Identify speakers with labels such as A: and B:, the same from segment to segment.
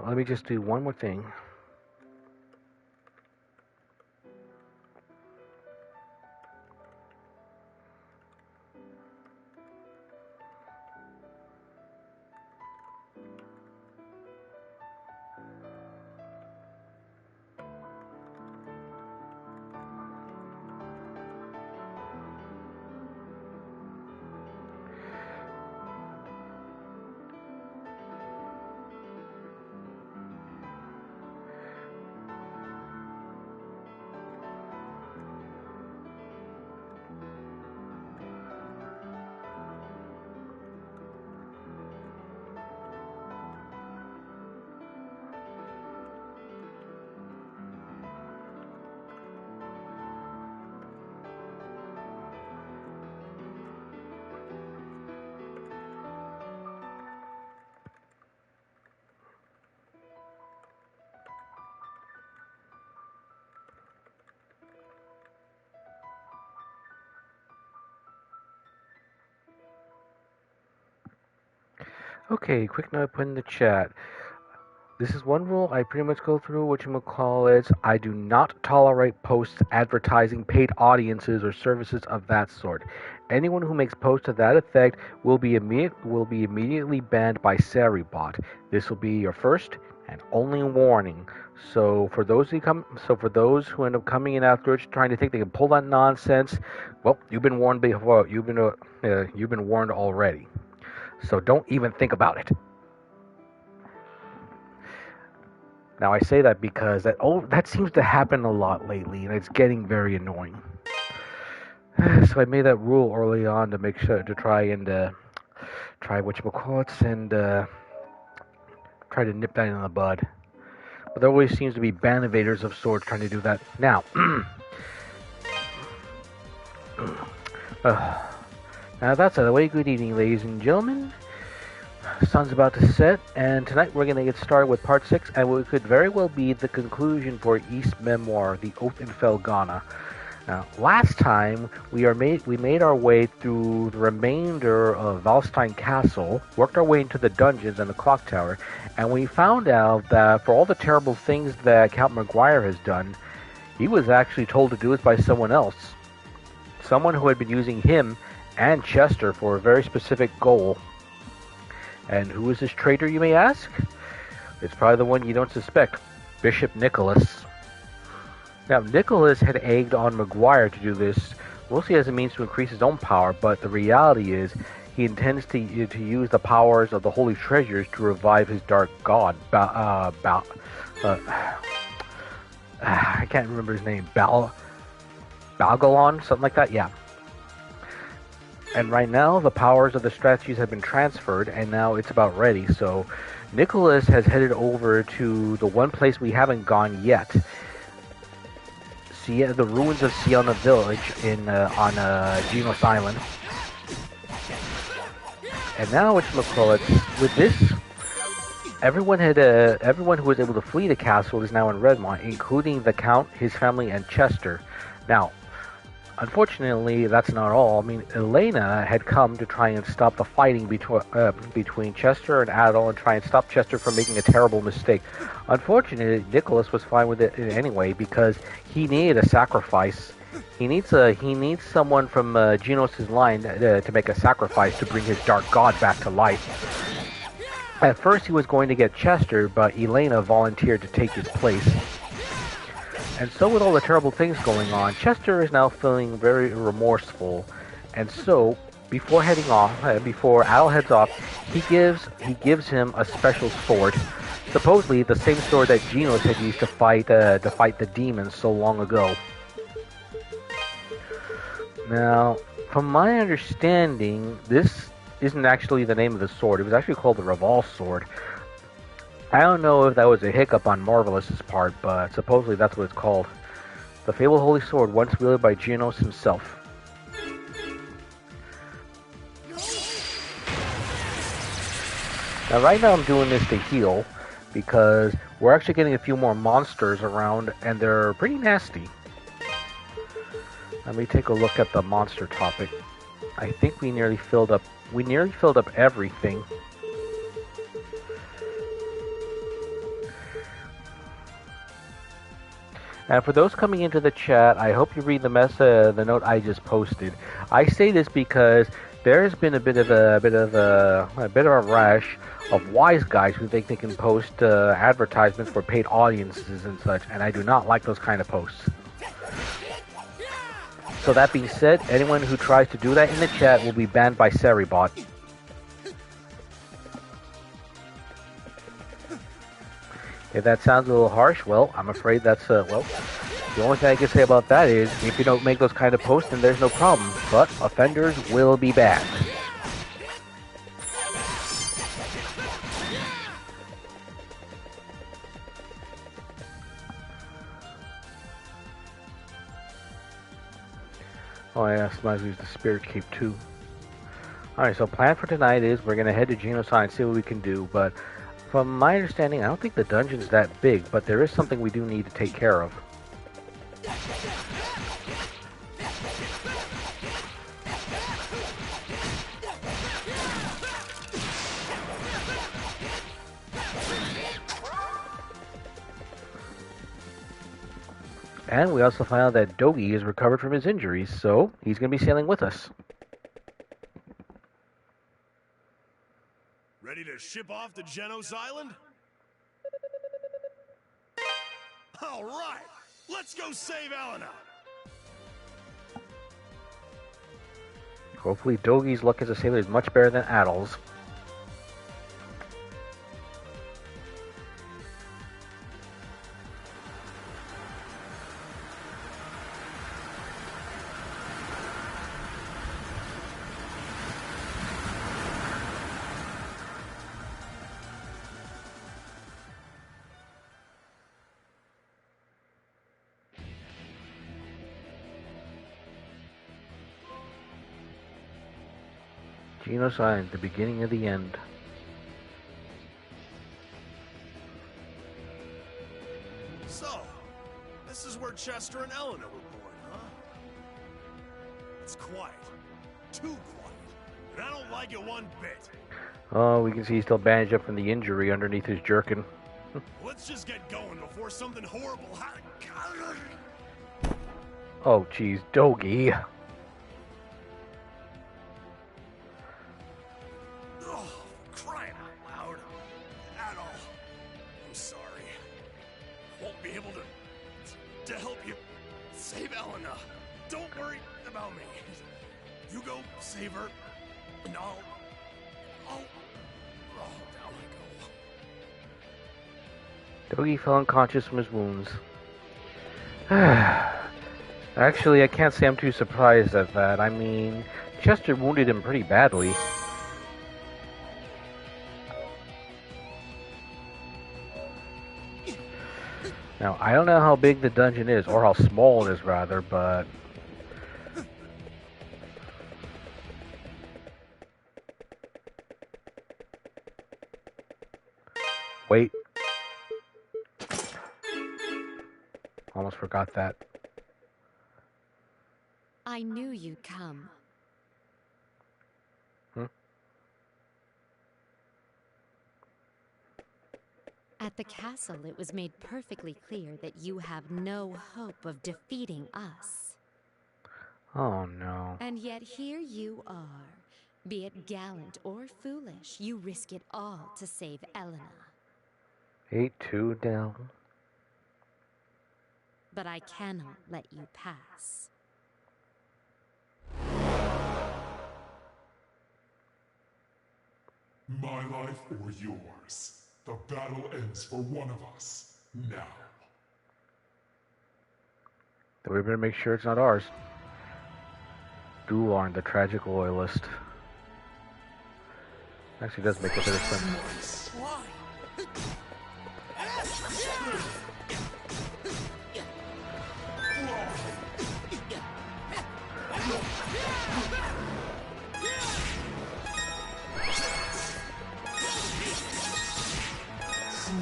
A: let me just do one more thing. Okay, quick note put in the chat. This is one rule I pretty much go through, whatchamacallit. I do not tolerate posts advertising paid audiences or services of that sort. Anyone who makes posts to that effect will be immediately banned by Saribot. This will be your first and only warning. So for those who end up coming in afterwards trying to think they can pull that nonsense, well, you've been warned before. You've been warned already. So don't even think about it. Now I say that because that seems to happen a lot lately, and it's getting very annoying. So I made that rule early on to make sure to try whatchamacallits and try to nip that in the bud. But there always seems to be ban evaders of sorts trying to do that. Now, now that's out of the way. Good evening, ladies and gentlemen. Sun's about to set, and tonight we're going to get started with part 6, and what could very well be the conclusion for Ys Memoire, the Oath in Felghana. Now, last time we made our way through the remainder of Valstein Castle, worked our way into the dungeons and the clock tower, and we found out that for all the terrible things that Count McGuire has done, he was actually told to do it by someone else. Someone who had been using him and Chester for a very specific goal. And who is this traitor, you may ask? It's probably the one you don't suspect, Bishop Nikolas. Now, Nikolas had egged on McGuire to do this, mostly as a means to increase his own power, but the reality is he intends to use the powers of the Holy Treasures to revive his dark god, I can't remember his name, Balbaran, something like that, yeah. And right now, the powers of the statues have been transferred, and now it's about ready. So, Nikolas has headed over to the one place we haven't gone yet. The ruins of Siena Village on Genos Island. And now, with this, everyone who was able to flee the castle is now in Redmont, including the Count, his family, and Chester. Now, unfortunately, that's not all. I mean, Elena had come to try and stop the fighting between Chester and Adol and try and stop Chester from making a terrible mistake. Unfortunately, Nikolas was fine with it anyway because he needed a sacrifice. He needs someone from Genos' line to make a sacrifice to bring his dark god back to life. At first, he was going to get Chester, but Elena volunteered to take his place. And so with all the terrible things going on, Chester is now feeling very remorseful. And so, before Adol heads off, he gives him a special sword. Supposedly the same sword that Genos had used to fight the demons so long ago. Now, from my understanding, this isn't actually the name of the sword. It was actually called the Revolve Sword. I don't know if that was a hiccup on Marvelous's part, but supposedly that's what it's called. The fabled holy sword, once wielded by Genos himself. Now right now I'm doing this to heal, because we're actually getting a few more monsters around, and they're pretty nasty. Let me take a look at the monster topic. I think we nearly filled up everything. And for those coming into the chat, I hope you read the note I just posted. I say this because there's been a bit of a rash of wise guys who think they can post advertisements for paid audiences and such, and I do not like those kind of posts. So that being said, anyone who tries to do that in the chat will be banned by Seribot. If that sounds a little harsh, well, I'm afraid that's, well, the only thing I can say about that is, if you don't make those kind of posts, then there's no problem. But offenders will be banned. Oh yeah, somebody's used the Spirit Cape too. Alright, so plan for tonight is we're going to head to Genos Island and see what we can do, but from my understanding, I don't think the dungeon's that big, but there is something we do need to take care of. And we also found out that Dogi is recovered from his injuries, so he's going to be sailing with us.
B: Ready to ship off to Genos Island? All right, let's go save Elena.
A: Hopefully Dogi's luck as a sailor is much better than Adol's. Genos Island, the beginning of the end.
B: So, this is where Chester and Elena were born, huh? It's quiet. Too quiet. And I don't like it one bit.
A: Oh, we can see he's still bandaged up from the injury underneath his jerkin.
B: Let's just get going before something horrible happens.
A: Oh, geez, Dogi.
B: Crying out loud. Adol, I'm sorry. I won't be able to help you save Elena. Don't worry about me. You go save her, and I'll down I go.
A: Dogi fell unconscious from his wounds. Actually, I can't say I'm too surprised at that. I mean, Chester wounded him pretty badly. Now, I don't know how big the dungeon is, or how small it is, rather, but... Wait. Almost forgot that.
C: I knew you'd come. At the castle, it was made perfectly clear that you have no hope of defeating us.
A: Oh no.
C: And yet here you are. Be it gallant or foolish, you risk it all to save Elena.
A: 8-2 down.
C: But I cannot let you pass.
D: My life or yours. The battle ends for one of us, now.
A: Then we better make sure it's not ours. Dularn, the tragic loyalist. Actually does make a bit of sense.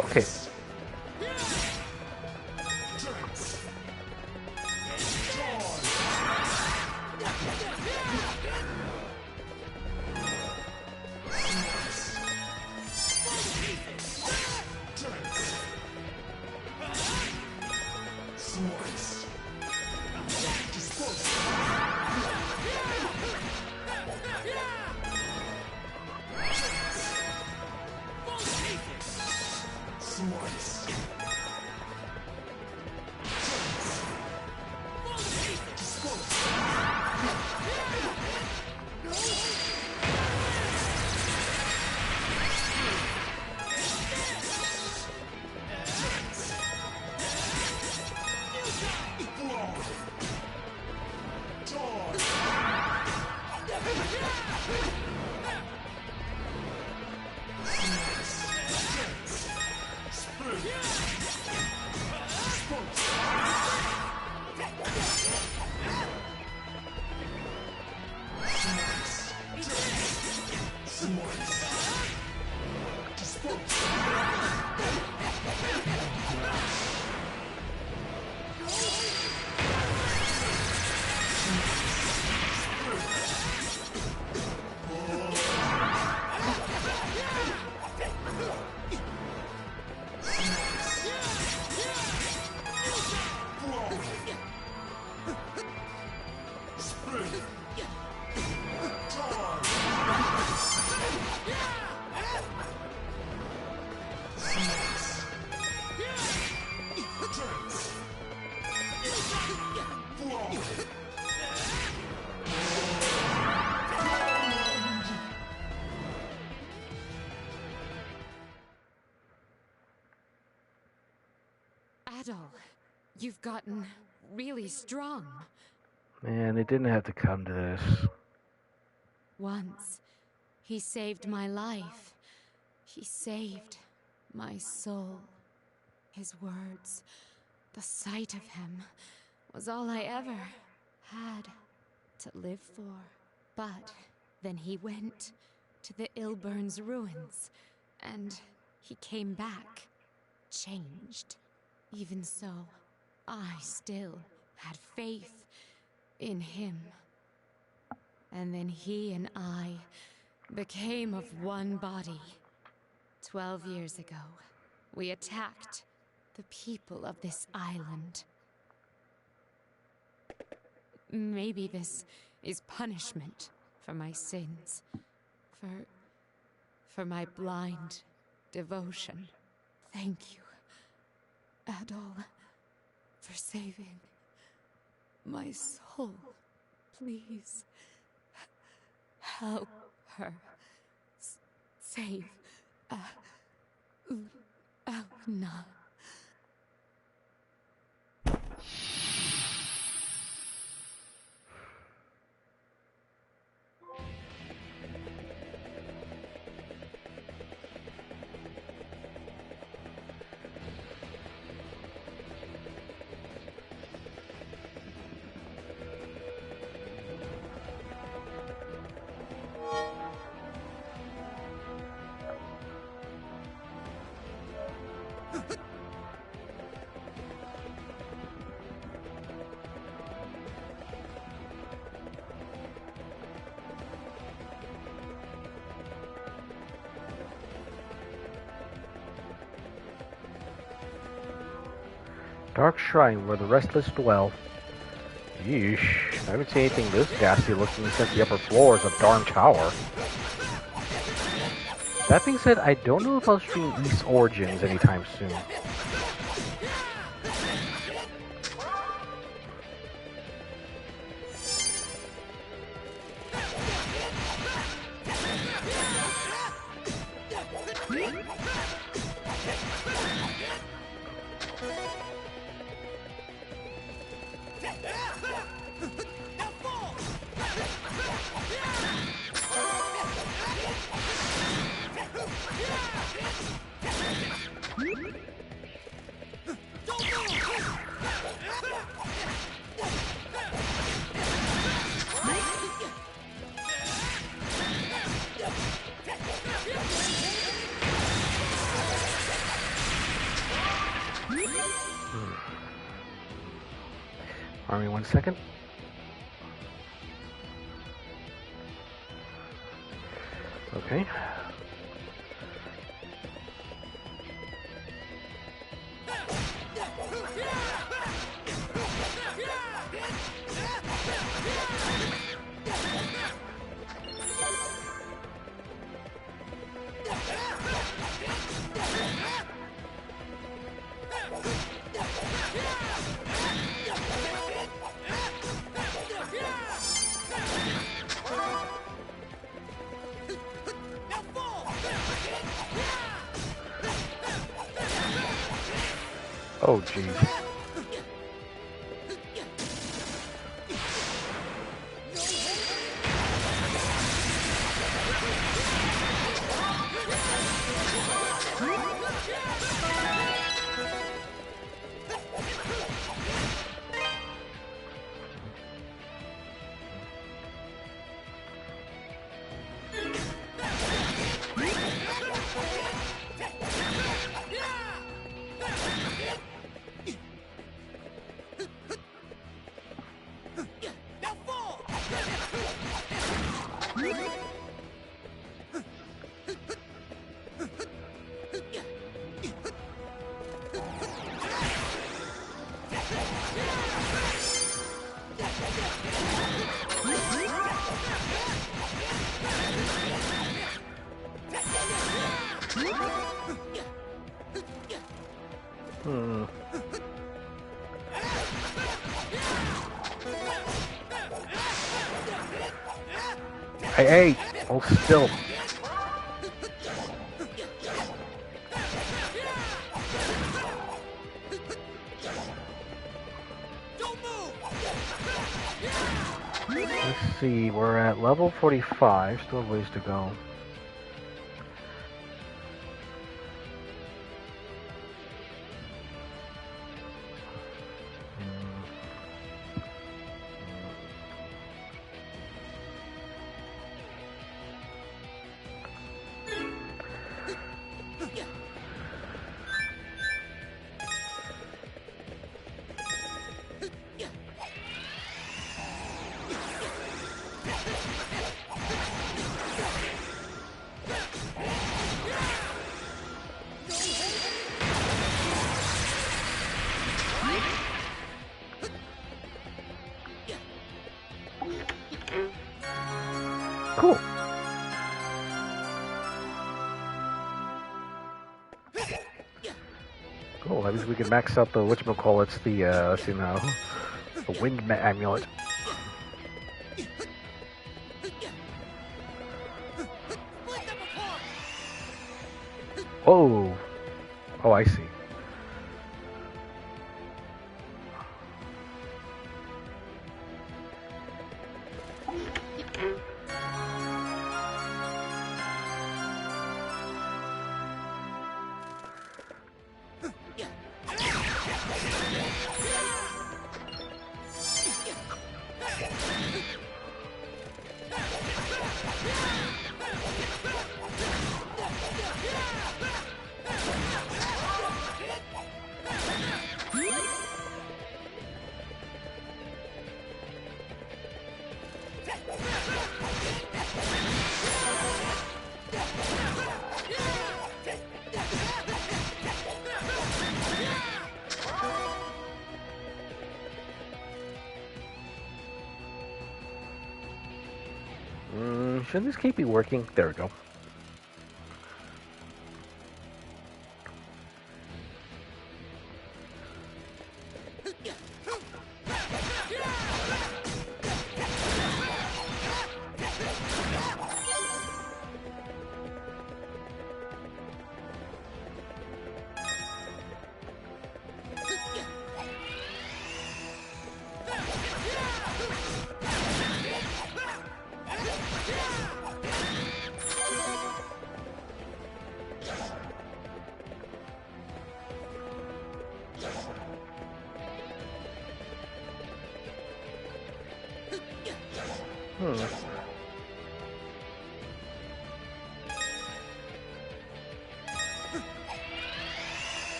A: Okay.
C: You've gotten really strong.
A: Man, it didn't have to come to this.
C: Once, he saved my life. He saved my soul. His words, the sight of him, was all I ever had to live for. But then he went to the Ilburn's ruins, and he came back, changed. Even so, I still had faith in him. And then he and I became of one body. 12 years ago, we attacked the people of this island. Maybe this is punishment for my sins, for my blind devotion. Thank you, Adol, for saving my soul. Please, help her. Save Elena.
A: Dark shrine where the restless dwell. Yeesh, I haven't seen anything this ghastly looking since the upper floors of Darn Tower. That being said, I don't know if I'll stream Ys Origins anytime soon. Army, 1 second. Okay. Oh, jeez. Hey, hold still. Let's see, we're at level 45, still a ways to go. Cool. Cool, at least we can max out the whatchamacallits, let's see now, the wind amulet. Oh! Oh, I see. Shouldn't this keep be working? There we go.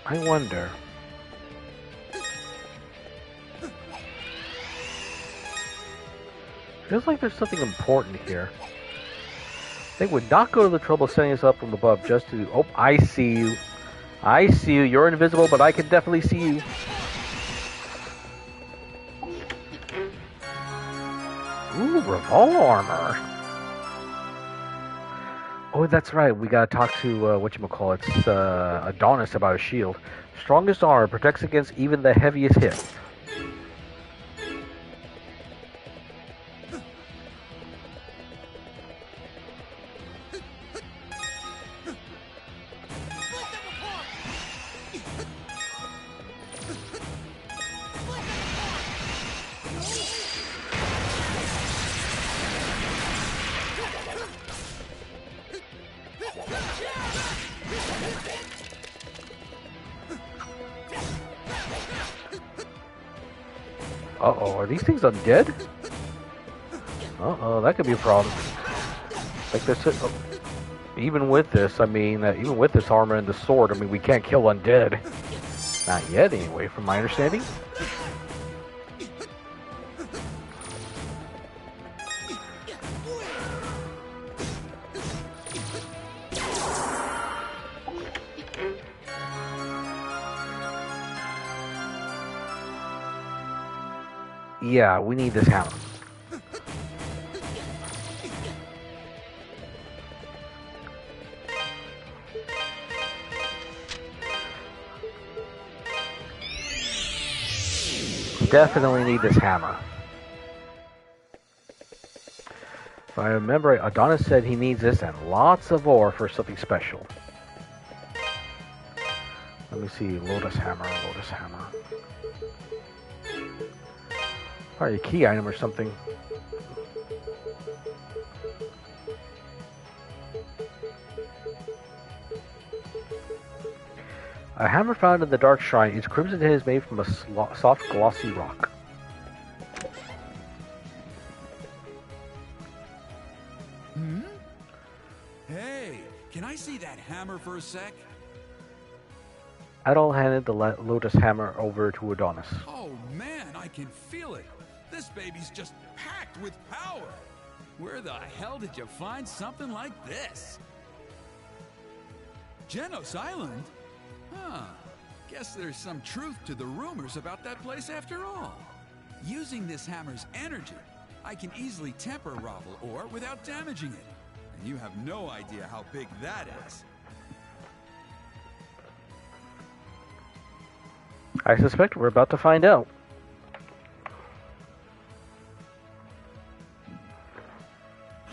A: I wonder. Feels like there's something important here. They would not go to the trouble of setting us up from above just to... Oh, I see you. I see you. You're invisible, but I can definitely see you. Ooh, revolver armor. Oh, that's right. We gotta talk to, whatchamacallits, Adonis about a shield. Strongest armor protects against even the heaviest hit. Uh-oh, are these things undead? Uh-oh, that could be a problem. Like this, even with this, I mean, even with this armor and the sword, I mean, we can't kill undead. Not yet, anyway, from my understanding. Yeah, we need this hammer. Definitely need this hammer. If I remember, Adonis said he needs this and lots of ore for something special. Let me see, Lotus Hammer, Lotus Hammer. Probably a key item or something. A hammer found in the dark shrine. Its crimson head is made from a soft, glossy rock.
E: Hmm? Hey, can I see that hammer for a sec?
A: Adol handed the lotus hammer over to Adonis.
E: Oh man, I can feel it. This baby's just packed with power. Where the hell did you find something like this? Genos Island? Huh. Guess there's some truth to the rumors about that place after all. Using this hammer's energy, I can easily temper Ravel ore without damaging it. And you have no idea how big that is.
A: I suspect we're about to find out.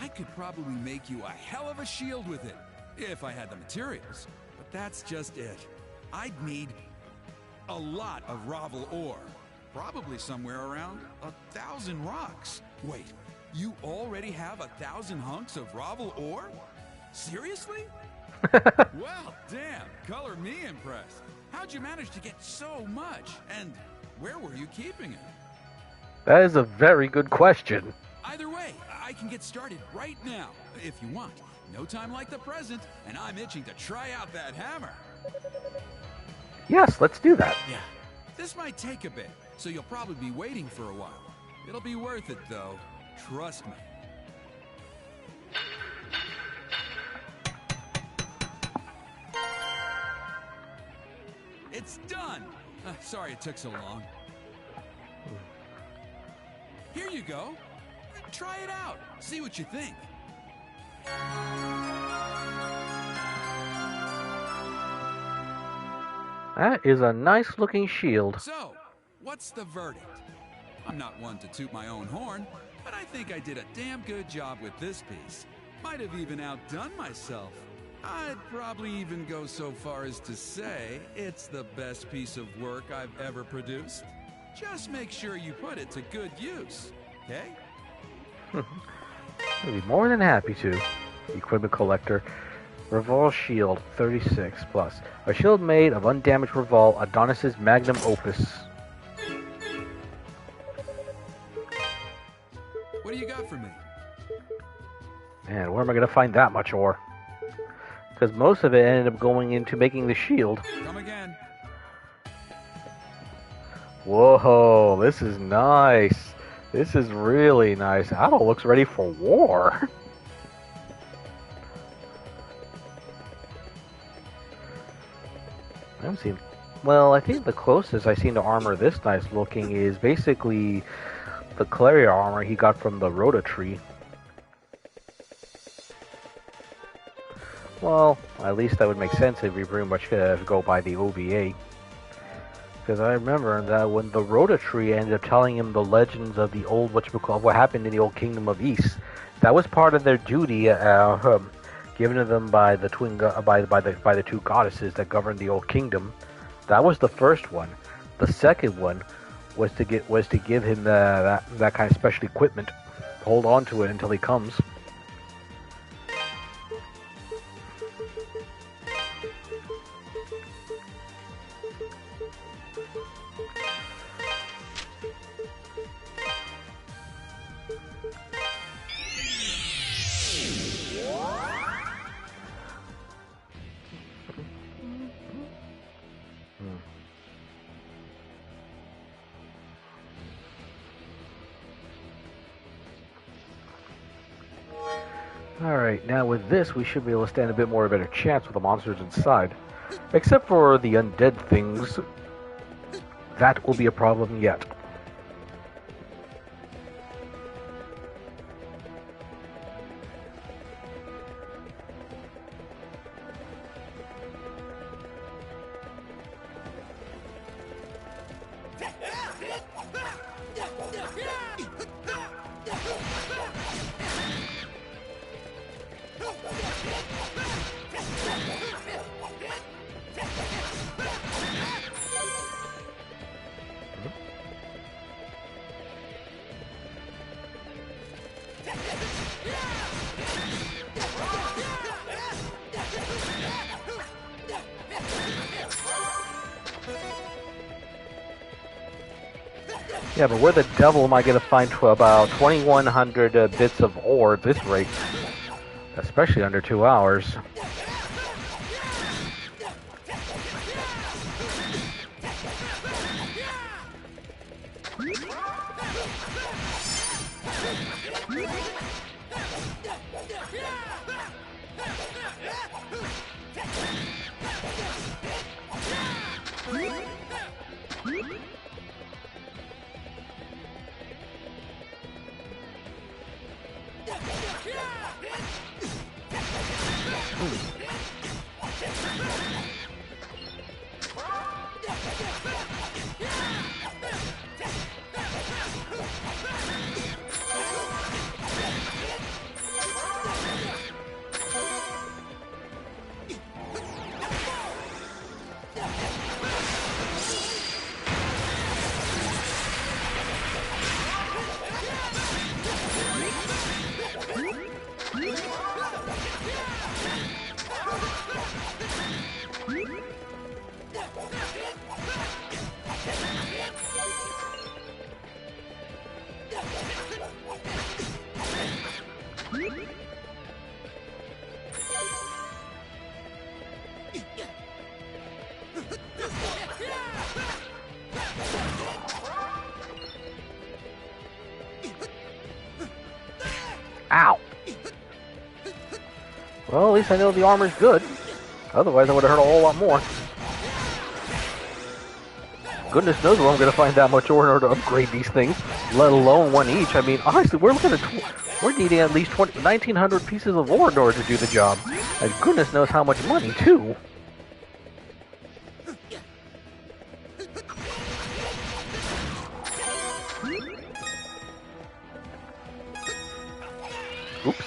E: I could probably make you a hell of a shield with it, if I had the materials. But that's just it. I'd need a lot of Ravel ore. Probably somewhere around 1,000 rocks. Wait, you already have 1,000 hunks of Ravel ore? Seriously? Well, damn, color me impressed. How'd you manage to get so much? And where were you keeping it?
A: That is a very good question.
E: Either way, I can get started right now, if you want. No time like the present, and I'm itching to try out that hammer.
A: Yes, let's do that.
E: Yeah, this might take a bit, so you'll probably be waiting for a while. It'll be worth it, though. Trust me. It's done! Sorry it took so long. Here you go. Try it out. See what you think.
A: That is a nice looking shield.
E: So, what's the verdict? I'm not one to toot my own horn, but I think I did a damn good job with this piece. Might have even outdone myself. I'd probably even go so far as to say it's the best piece of work I've ever produced. Just make sure you put it to good use, okay?
A: I'd be more than happy to. Equipment collector. Revolve shield, 36 plus. A shield made of undamaged Revolve, Adonis's magnum opus.
E: What do you got for me?
A: Man, where am I going to find that much ore? Because most of it ended up going into making the shield.
E: Come again.
A: Whoa, this is nice. This is really nice. Adol looks ready for war. I haven't seen... Well, I think the closest I've seen to armor this nice looking is basically the Clarier armor he got from the Rhoda tree. Well, at least that would make sense if we pretty much go by the OVA. Because I remember that when the Rhoda tree ended up telling him the legends of the old, what happened in the old kingdom of Ys, that was part of their duty, given to them by the by the two goddesses that governed the old kingdom. That was the first one. The second one was to give him that kind of special equipment. Hold on to it until he comes. Alright, now with this, we should be able to stand a bit more of a better chance with the monsters inside. Except for the undead things. That will be a problem yet. Yeah, but where the devil am I going to find about 2,100 bits of ore at this rate? Especially under 2 hours. Ow! Well, at least I know the armor's good. Otherwise, I would have hurt a whole lot more. Goodness knows where I'm going to find that much ore in order to upgrade these things, let alone one each. I mean, honestly, we're looking at we're needing at least 1,900 pieces of ore in order to do the job. And goodness knows how much money, too. Oops.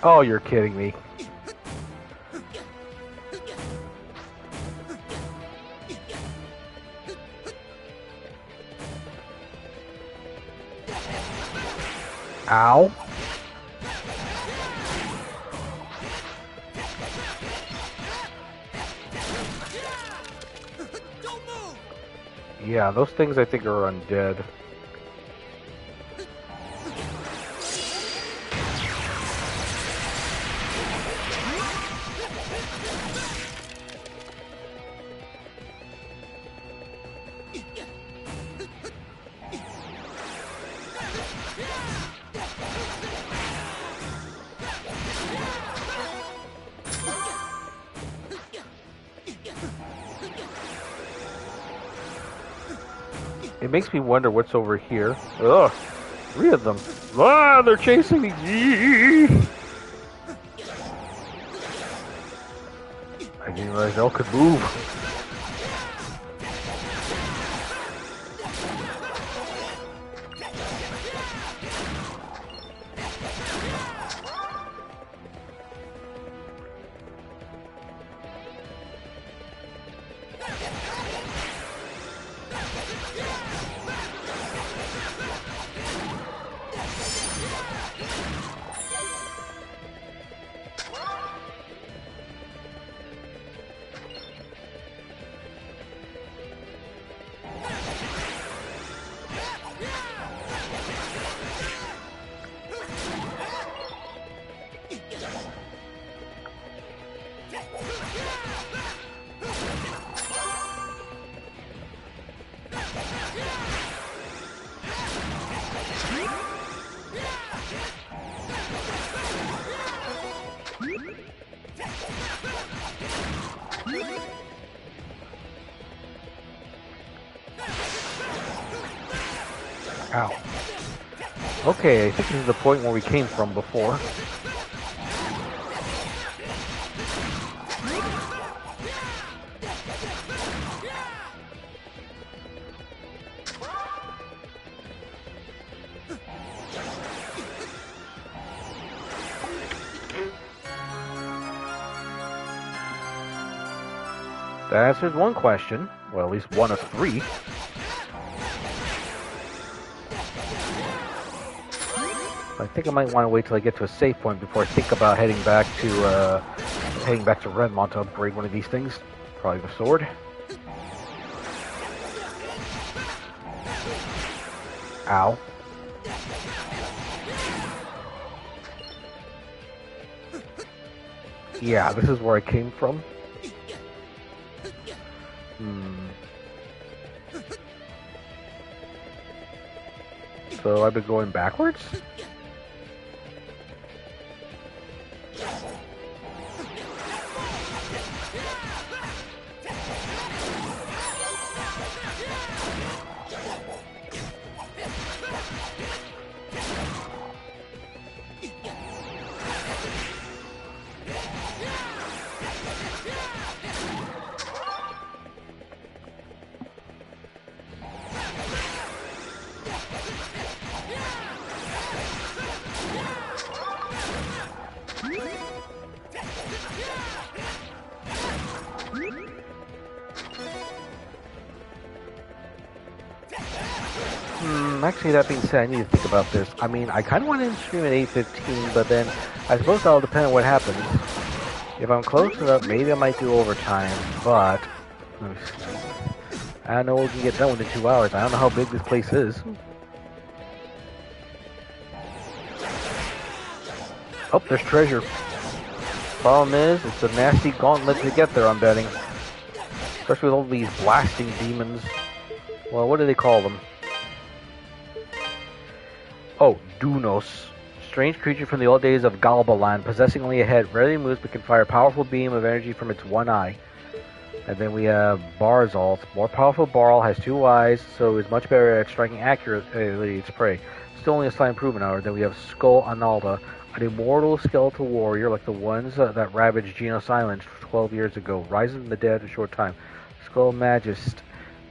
A: Oh, you're kidding me. Ow. Yeah, those things I think are undead. It makes me wonder what's over here. Ugh, 3 of them. Ah, they're chasing me. I didn't realize they all could move. Ow. Okay, I think this is the point where we came from before. That answers one question. Well, at least one of 3. I think I might want to wait till I get to a safe point before I think about heading back to Redmont to upgrade one of these things. Probably the sword. Ow. Yeah, this is where I came from. So I've been going backwards? Actually, that being said, I need to think about this. I mean, I kind of want to stream at 8:15, but then I suppose that'll depend on what happens. If I'm close enough, maybe I might do overtime, but I don't know what we can get done within 2 hours. I don't know how big this place is. Oh, there's treasure. Problem is, it's a nasty gauntlet to get there, I'm betting. Especially with all these blasting demons. Well, what do they call them? Oh, Genos. Strange creature from the old days of Balbaran, possessing only a head, rarely moves but can fire a powerful beam of energy from its one eye. And then we have Barzalt. More powerful Barl has 2 eyes, so is much better at striking accurately its prey. Still only a slight improvement, however. Then we have Skull Analda, an immortal skeletal warrior like the ones that ravaged Genos Island 12 years ago, rising from the dead in a short time. Skull Magist,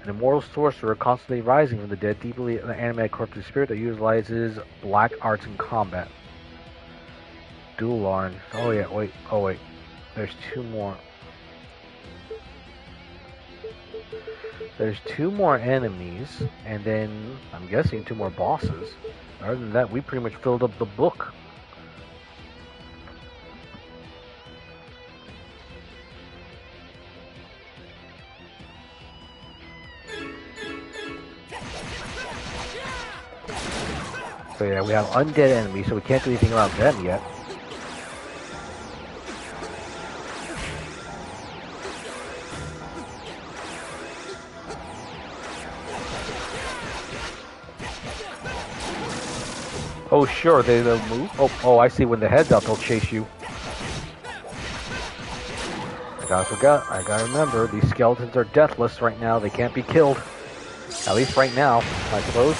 A: an immortal sorcerer constantly rising from the dead, deeply animated corrupted spirit that utilizes black arts in combat. Duelarn. Oh yeah, wait. Oh wait. There's 2 more. There's 2 more enemies, and then I'm guessing 2 more bosses. Other than that, we pretty much filled up the book. So yeah, we have undead enemies, so we can't do anything about them yet. Oh sure, they'll move. Oh, I see. When the head's up, they'll chase you. I gotta remember, these skeletons are deathless right now. They can't be killed. At least right now, I suppose.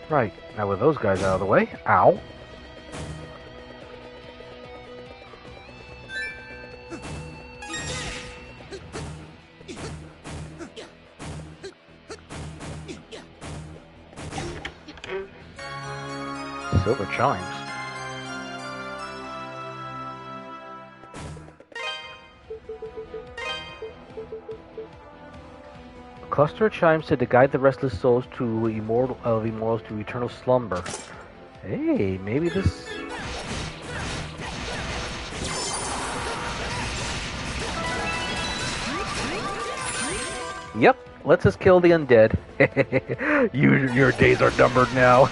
A: Right, now with those guys out of the way. Ow. Silver chimes. A cluster of chimes said to guide the restless souls to immortals to eternal slumber. Hey, maybe this. Yep, let's just kill the undead. Your days are numbered now.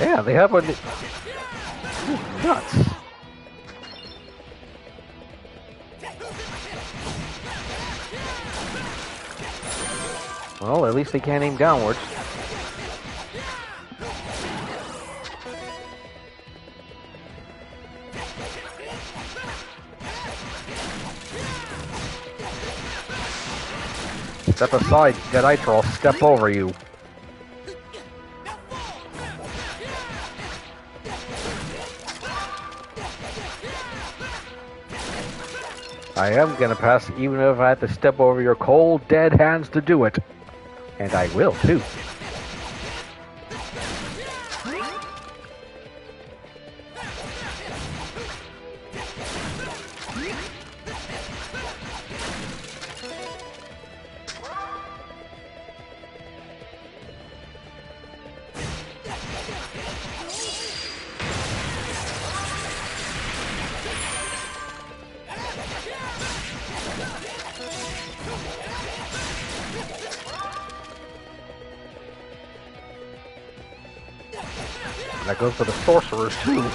A: Yeah, they have one. Nuts. Well, at least they can't aim downwards. Step aside, Deadite, or I'll step over you. I am gonna pass even if I have to step over your cold, dead hands to do it. And I will, too. That goes for the sorcerers, too.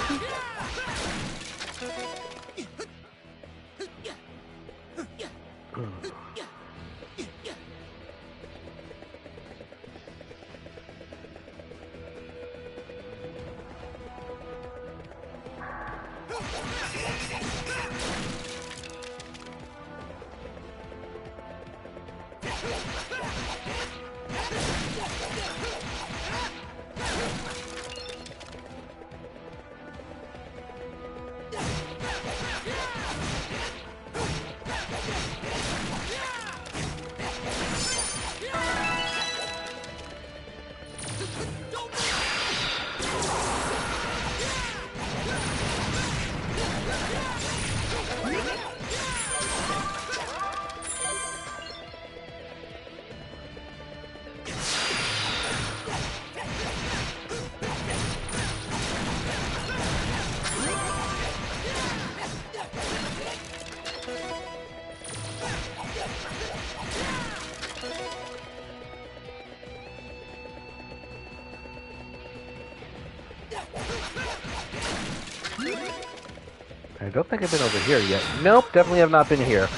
A: I don't think I've been over here yet. Nope, definitely have not been here.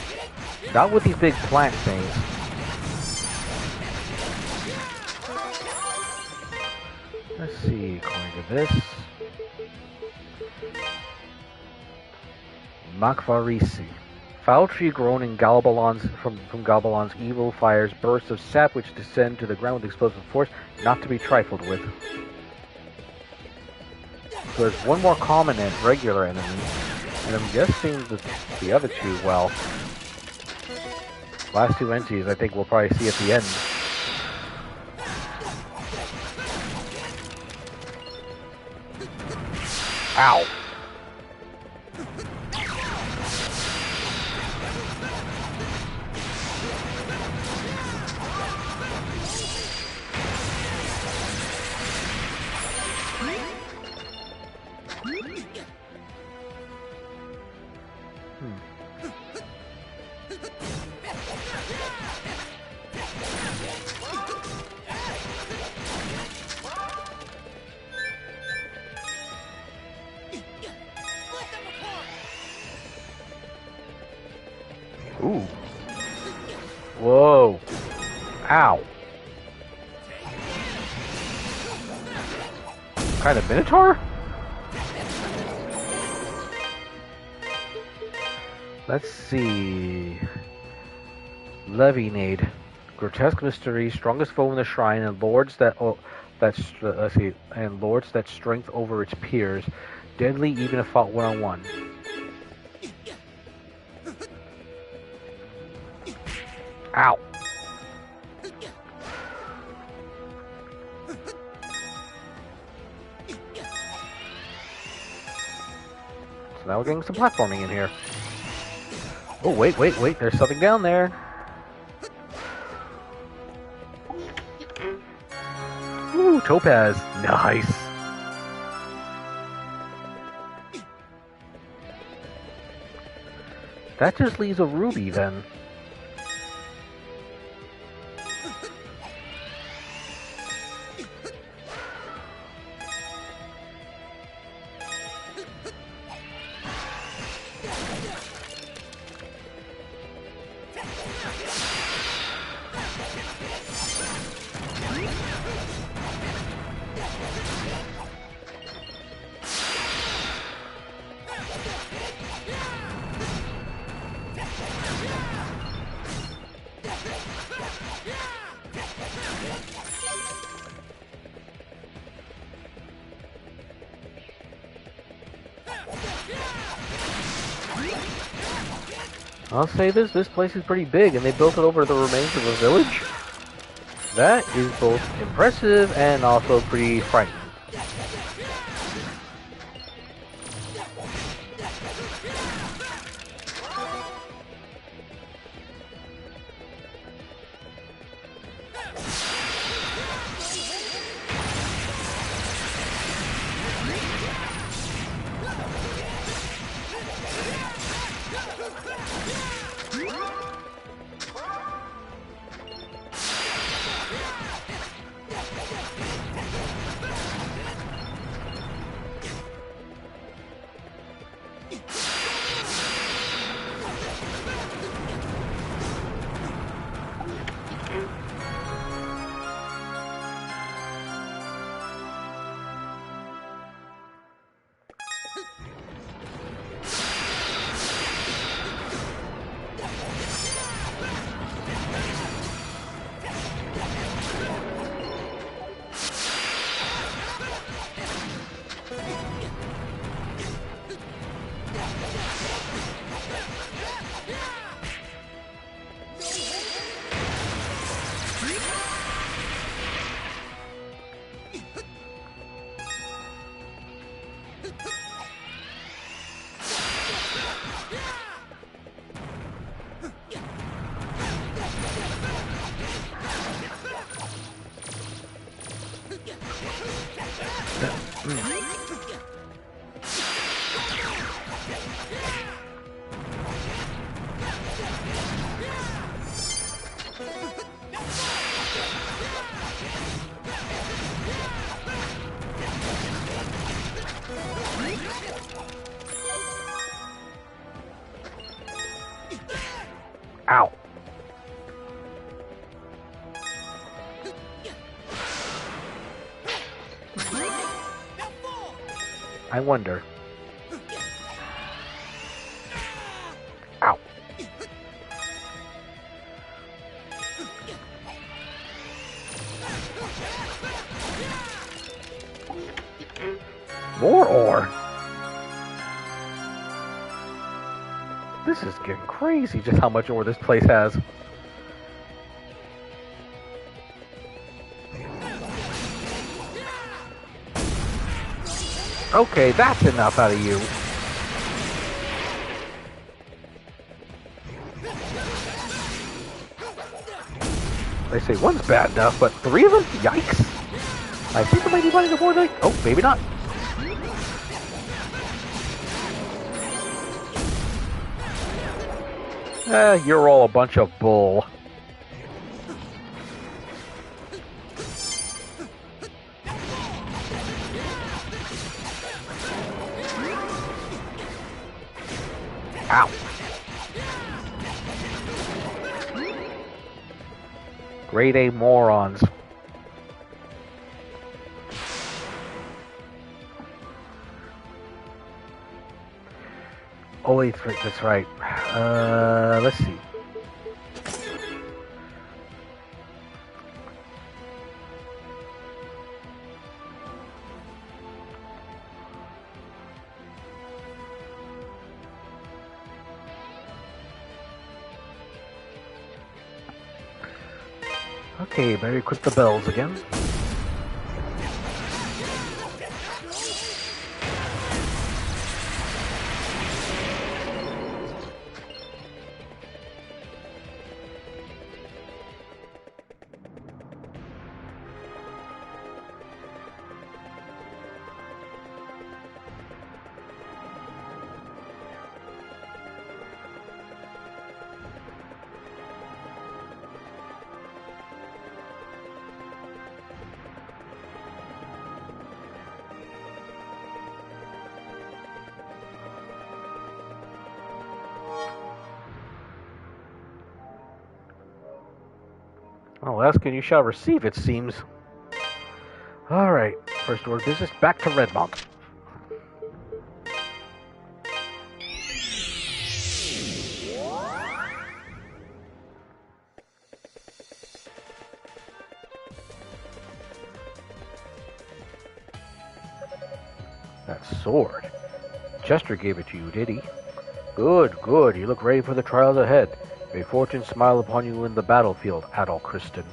A: Not with these big plant things. Let's see, according to this. Makvarisi. Foul tree grown in from Galbalan's evil fires bursts of sap which descend to the ground with explosive force, not to be trifled with. So there's one more common and regular enemy, and I'm guessing that the other two, well, last two entities I think we'll probably see at the end. Ow! Ooh. Whoa. Ow. Kind of Minotaur? Let's see. Levinade. Grotesque mystery, strongest foe in the shrine, and lords that lords that strength over its peers. Deadly even if fought one-on-one. Ow. So now we're getting some platforming in here. Oh, wait, there's something down there. Ooh, topaz. Nice. That just leaves a ruby then. I'll say this place is pretty big, and they built it over the remains of a village. That is both impressive and also pretty frightening. Ow. I wonder. Ow. More ore. This is getting crazy, just how much ore this place has. Okay, that's enough out of you. They say one's bad enough, but 3 of them? Yikes. I think I might be running more like... Oh, maybe not. You're all a bunch of bull. Ow. Grade A morons. Oh wait, that's right. Let's see. Okay, better equip the bells again. Well, ask and you shall receive, it seems. Alright, first order of business, back to Redmont. That sword. Chester gave it to you, did he? Good, good. You look ready for the trials ahead. May fortune smile upon you in the battlefield, Adol Kristen.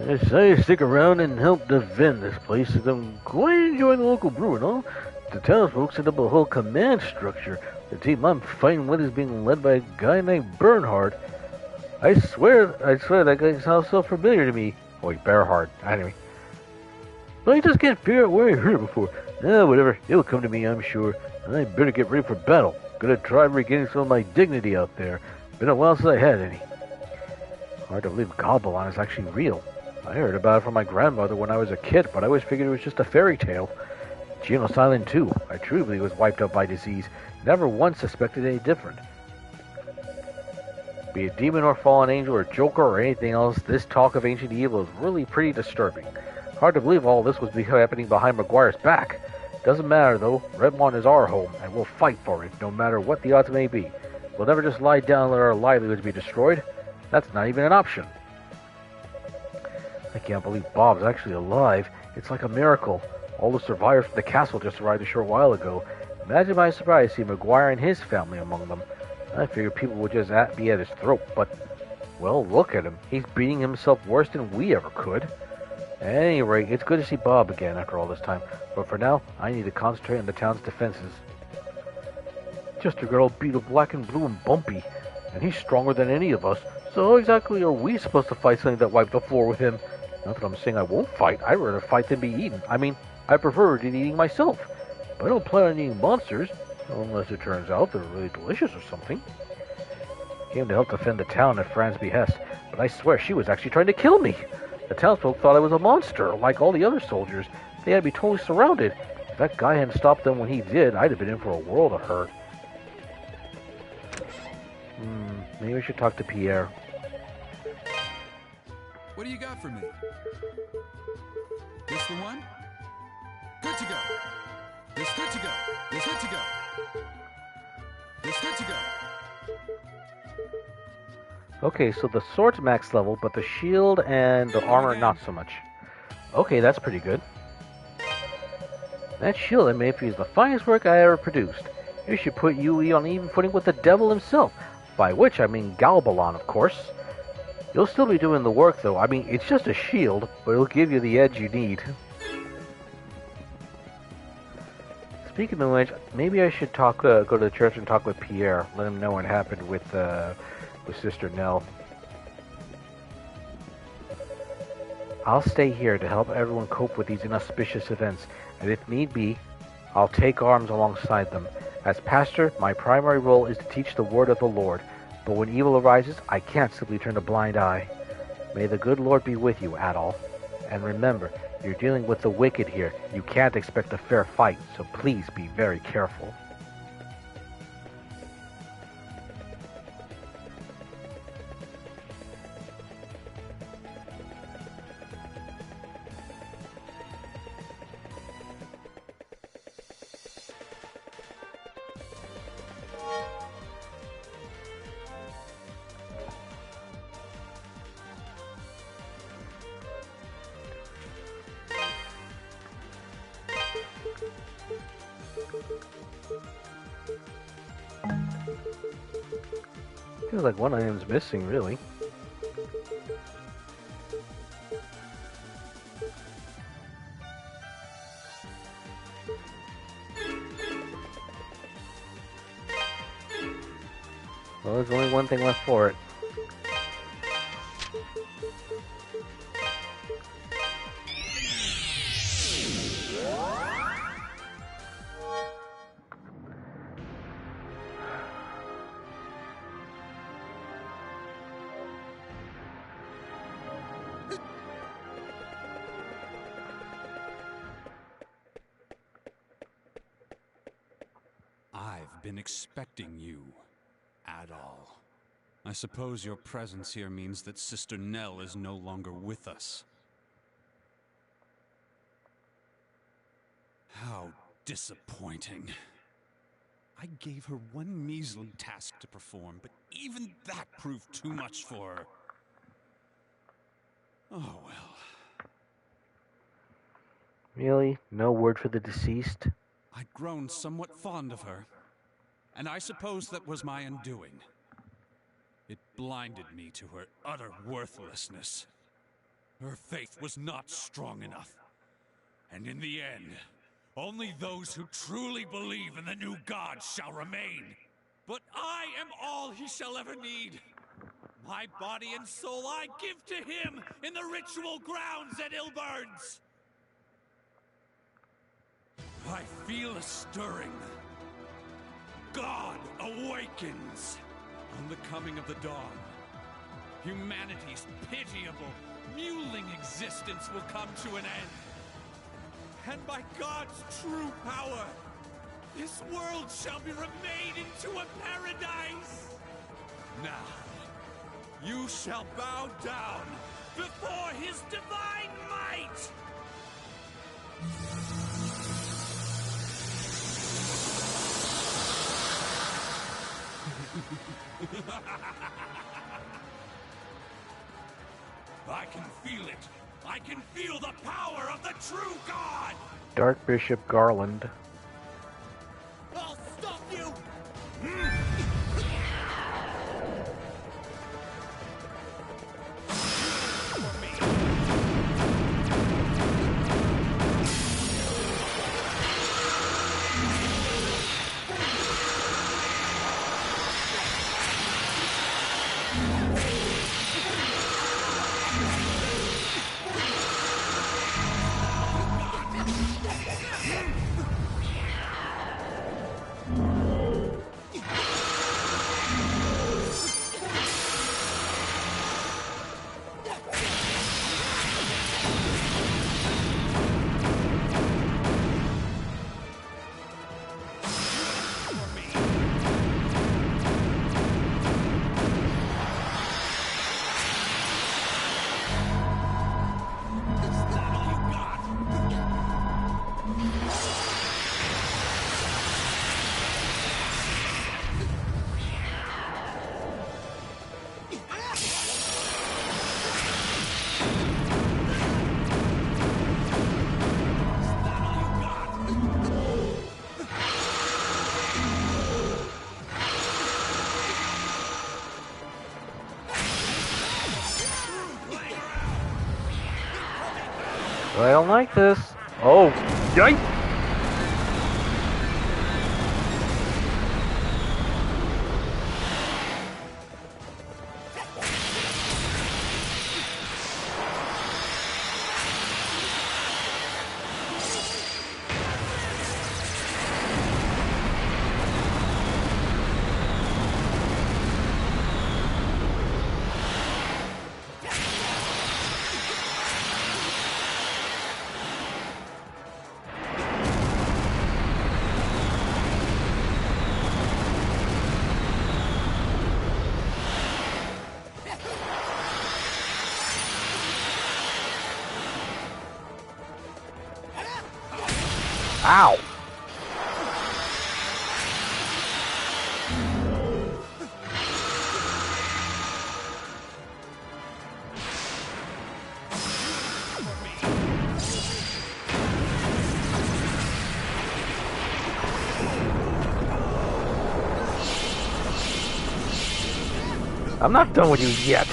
A: Yes, I stick around and help defend this place, as I'm quite enjoying the local brew and all. The townsfolk set up a whole command structure. The team I'm fighting with is being led by a guy named Bernhard. I swear that guy sounds so familiar to me. Oh, wait, Bernhard. Anyway. But I just can't figure out where I heard it before. Whatever. It'll come to me, I'm sure. And I better get ready for battle. Gonna try regaining some of my dignity out there. Been a while since I had any. Hard to believe Balbaran is actually real. I heard about it from my grandmother when I was a kid, but I always figured it was just a fairy tale. Genos Island too. I truly believe it was wiped out by disease. Never once suspected any different. Be it demon or fallen angel or joker or anything else, this talk of ancient evil is really pretty disturbing. Hard to believe all this was happening behind McGuire's back. Doesn't matter though, Redmont is our home, and we'll fight for it, no matter what the odds may be. We'll never just lie down and let our livelihoods be destroyed. That's not even an option. I can't believe Bob's actually alive. It's like a miracle. All the survivors from the castle just arrived a short while ago. Imagine my surprise to see McGuire and his family among them. I figured people would just be at his throat, but... Well, look at him. He's beating himself worse than we ever could. At any rate, it's good to see Bob again after all this time. But for now, I need to concentrate on the town's defenses. Chester got all beat up black and blue and bumpy, and he's stronger than any of us, so how exactly are we supposed to fight something that wiped the floor with him? Not that I'm saying I won't fight, I'd rather fight than be eaten. I mean, I prefer to eating myself, but I don't plan on eating monsters, unless it turns out they're really delicious or something. Came to help defend the town at Fran's behest, but I swear she was actually trying to kill me. The townsfolk thought I was a monster, like all the other soldiers. They had me totally surrounded. If that guy hadn't stopped them when he did, I'd have been in for a world of hurt. Maybe I should talk to Pierre.
E: What do you got for me? This the one? Good to go. This good to go. This good to go. This good to go.
A: Okay, so the sword's max level, but the shield and the armor not so much. Okay, that's pretty good. That shield I made for you is the finest work I ever produced. You should put Yui on an even footing with the devil himself, by which I mean Balbaran, of course. You'll still be doing the work, though. I mean, it's just a shield, but it'll give you the edge you need. Speaking of which, maybe I should go to the church and talk with Pierre. Let him know what happened with Sister Nell. I'll stay here to help everyone cope with these inauspicious events, and if need be, I'll take arms alongside them. As pastor, my primary role is to teach the word of the Lord, but when evil arises, I can't simply turn a blind eye. May the good Lord be with you, Adol. And remember, you're dealing with the wicked here. You can't expect a fair fight, so please be very careful. Feels like one item's missing, really. Well, there's only one thing left for it.
E: I've been expecting you, Adol. I suppose your presence here means that Sister Nell is no longer with us. How disappointing. I gave her one measly task to perform, but even that proved too much for her. Oh well.
A: Really? No word for the deceased?
E: I'd grown somewhat fond of her, and I suppose that was my undoing. It blinded me to her utter worthlessness. Her faith was not strong enough, and in the end, only those who truly believe in the new god shall remain. But I am all he shall ever need. My body and soul I give to him in the ritual grounds at Ilburns. I feel a stirring. God awakens on the coming of the dawn. Humanity's pitiable, mewling existence will come to an end. And by God's true power, this world shall be remade into a paradise. Now, you shall bow down before his divine might. I can feel it. I can feel the power of the true God.
A: Dark Bishop Garland.
B: I'll stop you!
A: I don't like this. Oh, yikes! Ow! I'm not done with you yet.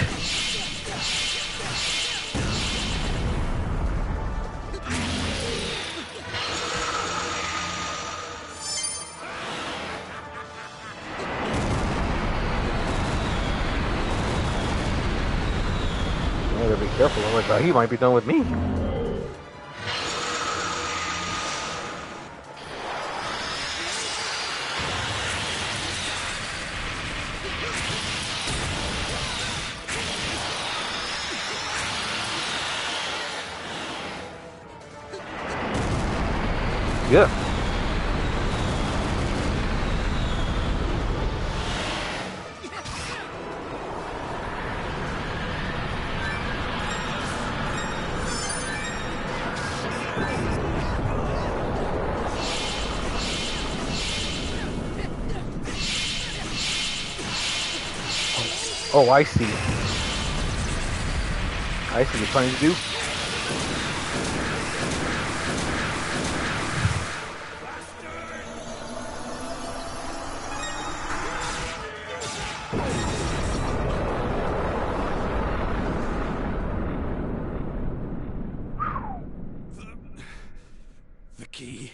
A: I gotta be careful, otherwise he might be done with me. Yeah. Oh, I see. I see what you're trying to do.
E: The key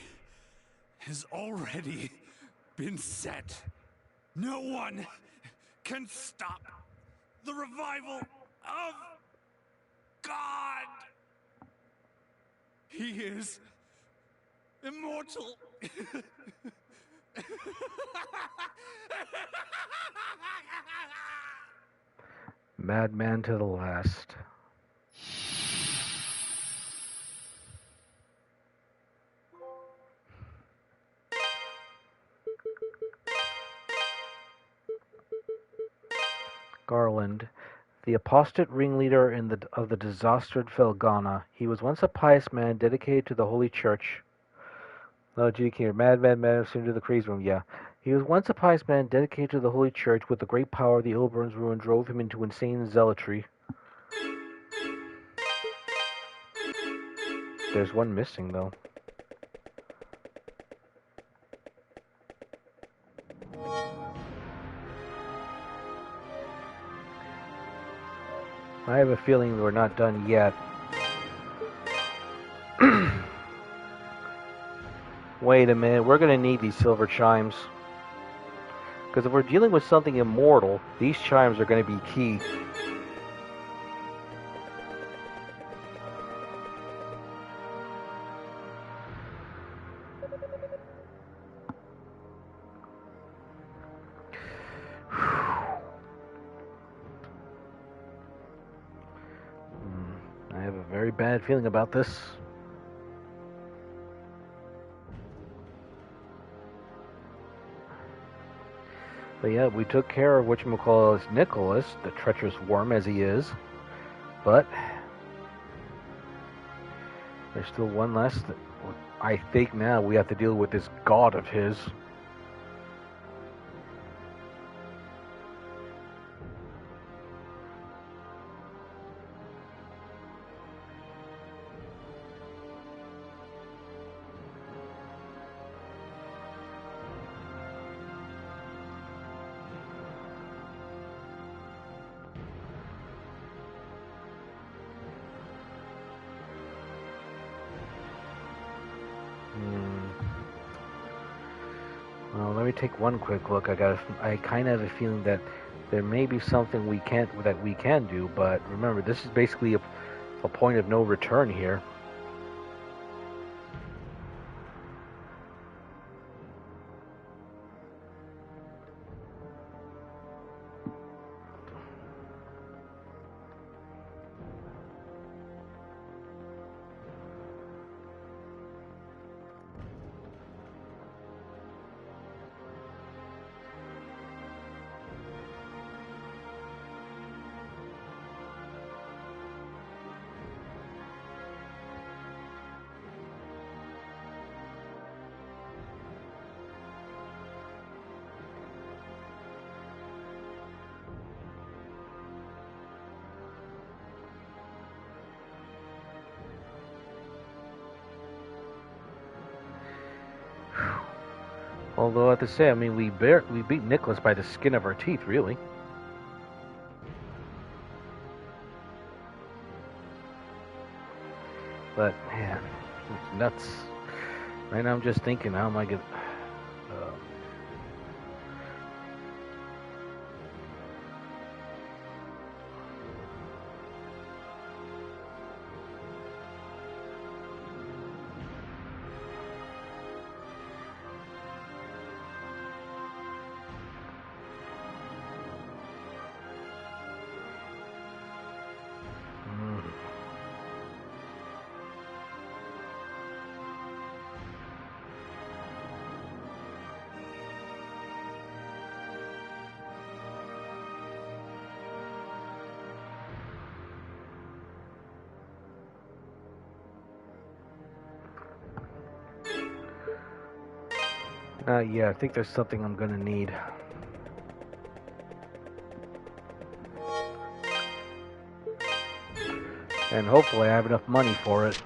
E: has already been set. No one can stop the revival of God. He is immortal.
A: Madman to the last. Garland, the apostate ringleader of the disastered Felghana. He was once a pious man dedicated to the Holy Church. No, adjudicator, madman, soon to the crazy room, yeah. He was once a pious man dedicated to the Holy Church. With the great power of the Ilburn's ruin drove him into insane zealotry. There's one missing, though. I have a feeling we're not done yet. Wait a minute, we're going to need these silver chimes. Because if we're dealing with something immortal, these chimes are going to be key. I have a very bad feeling about this. But yeah, we took care of whatchamacallit Nikolas, the treacherous worm as he is. But there's still one less. I think now we have to deal with this god of his. me take one quick look. I kind of have a feeling that there may be something we can do, but remember, this is basically a point of no return here. Although I have to say, I mean, we beat Nikolas by the skin of our teeth, really. But man, it's nuts. Right now, I'm just thinking, how am I gonna? Yeah, I think there's something I'm gonna need. And hopefully I have enough money for it.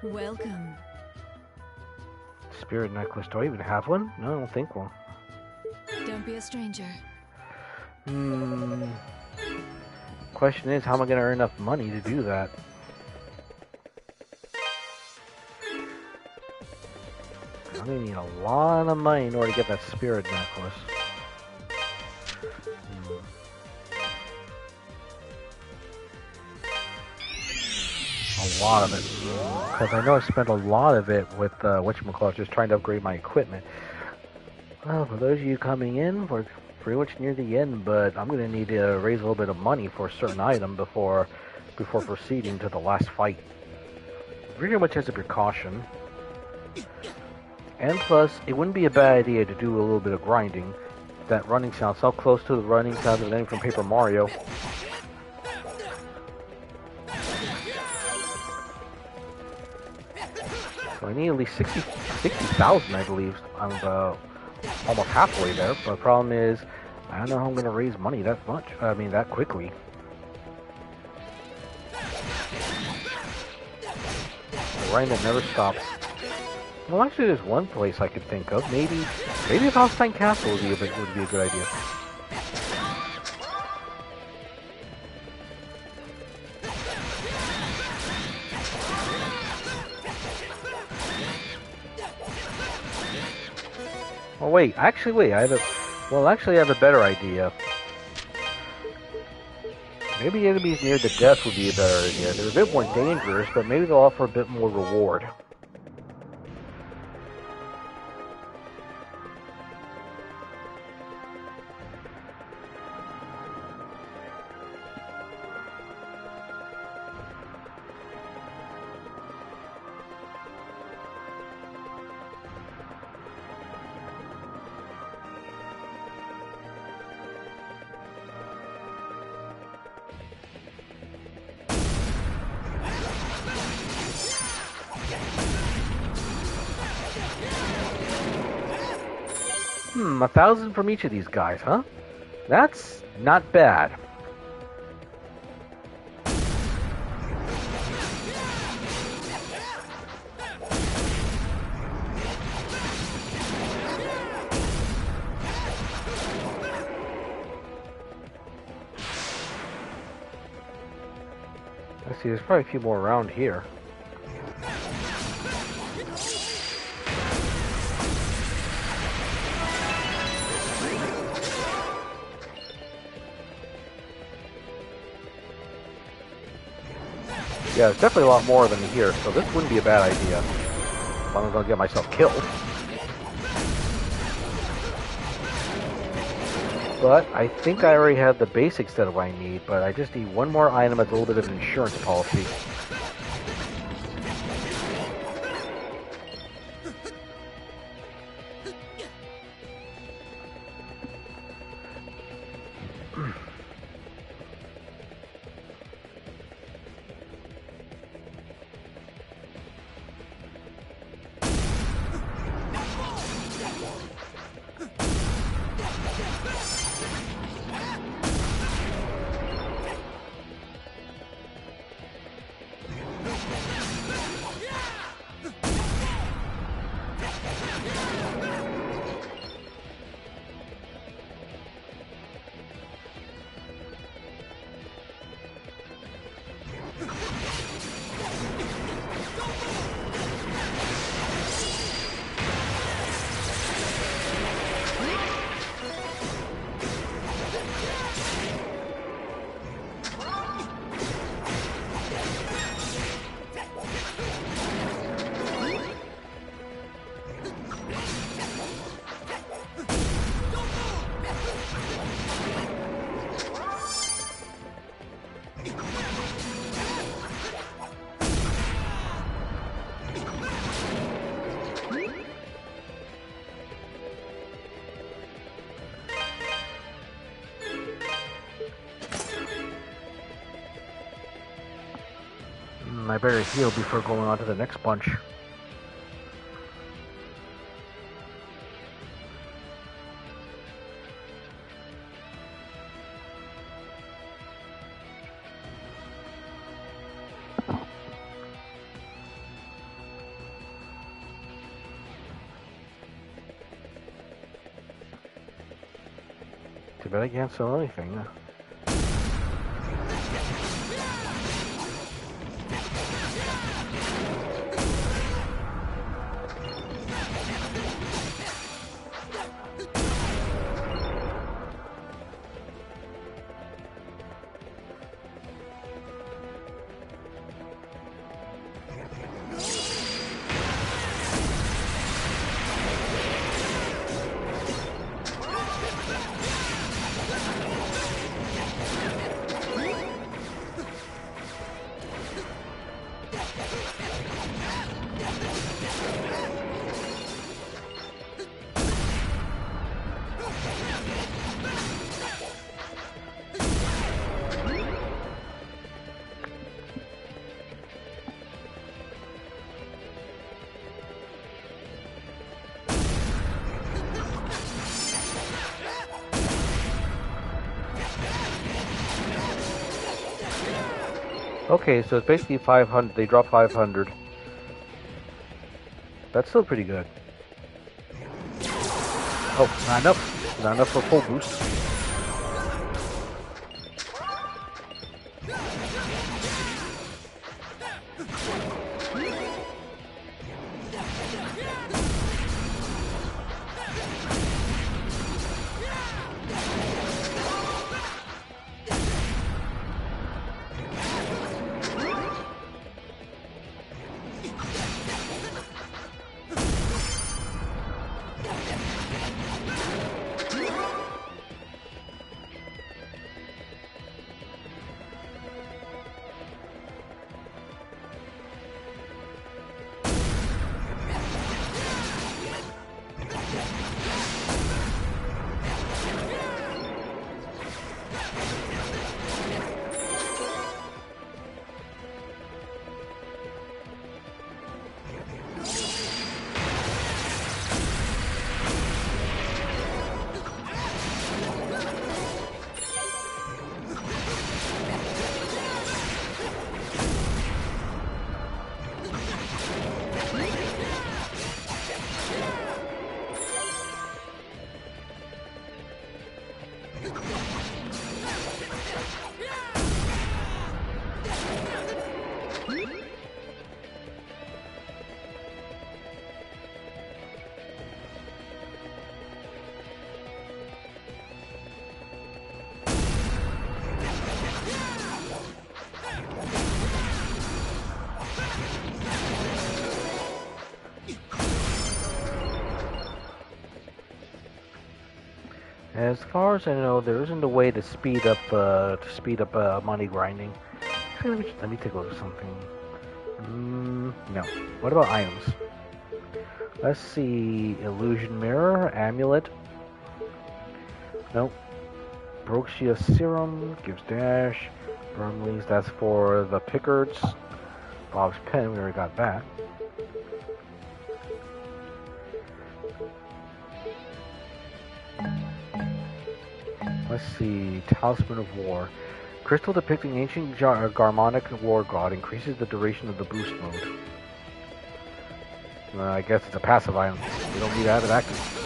C: Welcome.
A: Spirit necklace. Do I even have one? No, I don't think one.
C: Don't be a stranger.
A: Question is, how am I going to earn enough money to do that? I'm going to need a lot of money in order to get that spirit necklace. A lot of it. Because I know I spent a lot of it with whatchamacallit, just trying to upgrade my equipment. Well, for those of you coming in, we're pretty much near the end, but I'm going to need to raise a little bit of money for a certain item before proceeding to the last fight. Very much as a precaution. And plus, it wouldn't be a bad idea to do a little bit of grinding. That running sound, so close to the running sound of the name from Paper Mario. So I need at least 60,000, I believe. I'm almost halfway there, but the problem is, I don't know how I'm going to raise money that much. I mean, that quickly. The rain that never stops. Well, actually, there's one place I could think of. Maybe Palestine Castle would be a good idea. Oh wait, I have a better idea. Maybe enemies near the death would be a better idea. They're a bit more dangerous, but maybe they'll offer a bit more reward. Hmm, 1,000 from each of these guys, huh? That's not bad. Let's see, there's probably a few more around here. Yeah, there's definitely a lot more than here, so this wouldn't be a bad idea. As long as I don't get myself killed. But I think I already have the basics that I need, but I just need one more item as a little bit of an insurance policy. I better heal before going on to the next bunch. Too bad I can't sell anything. Okay, so it's basically 500. They drop 500. That's still pretty good. Oh, not enough. Not enough for full boost. As far as I know, there isn't a way to speed up money grinding. Actually, let me take a look at something. No. What about items? Let's see. Illusion mirror, amulet. Nope. Broxia serum gives dash. Burnleys, that's for the Pickards. Bob's pen, we already got that. Let's see. Talisman of War. Crystal depicting ancient Garmonic war god increases the duration of the boost mode. I guess it's a passive item. We don't need to have it active.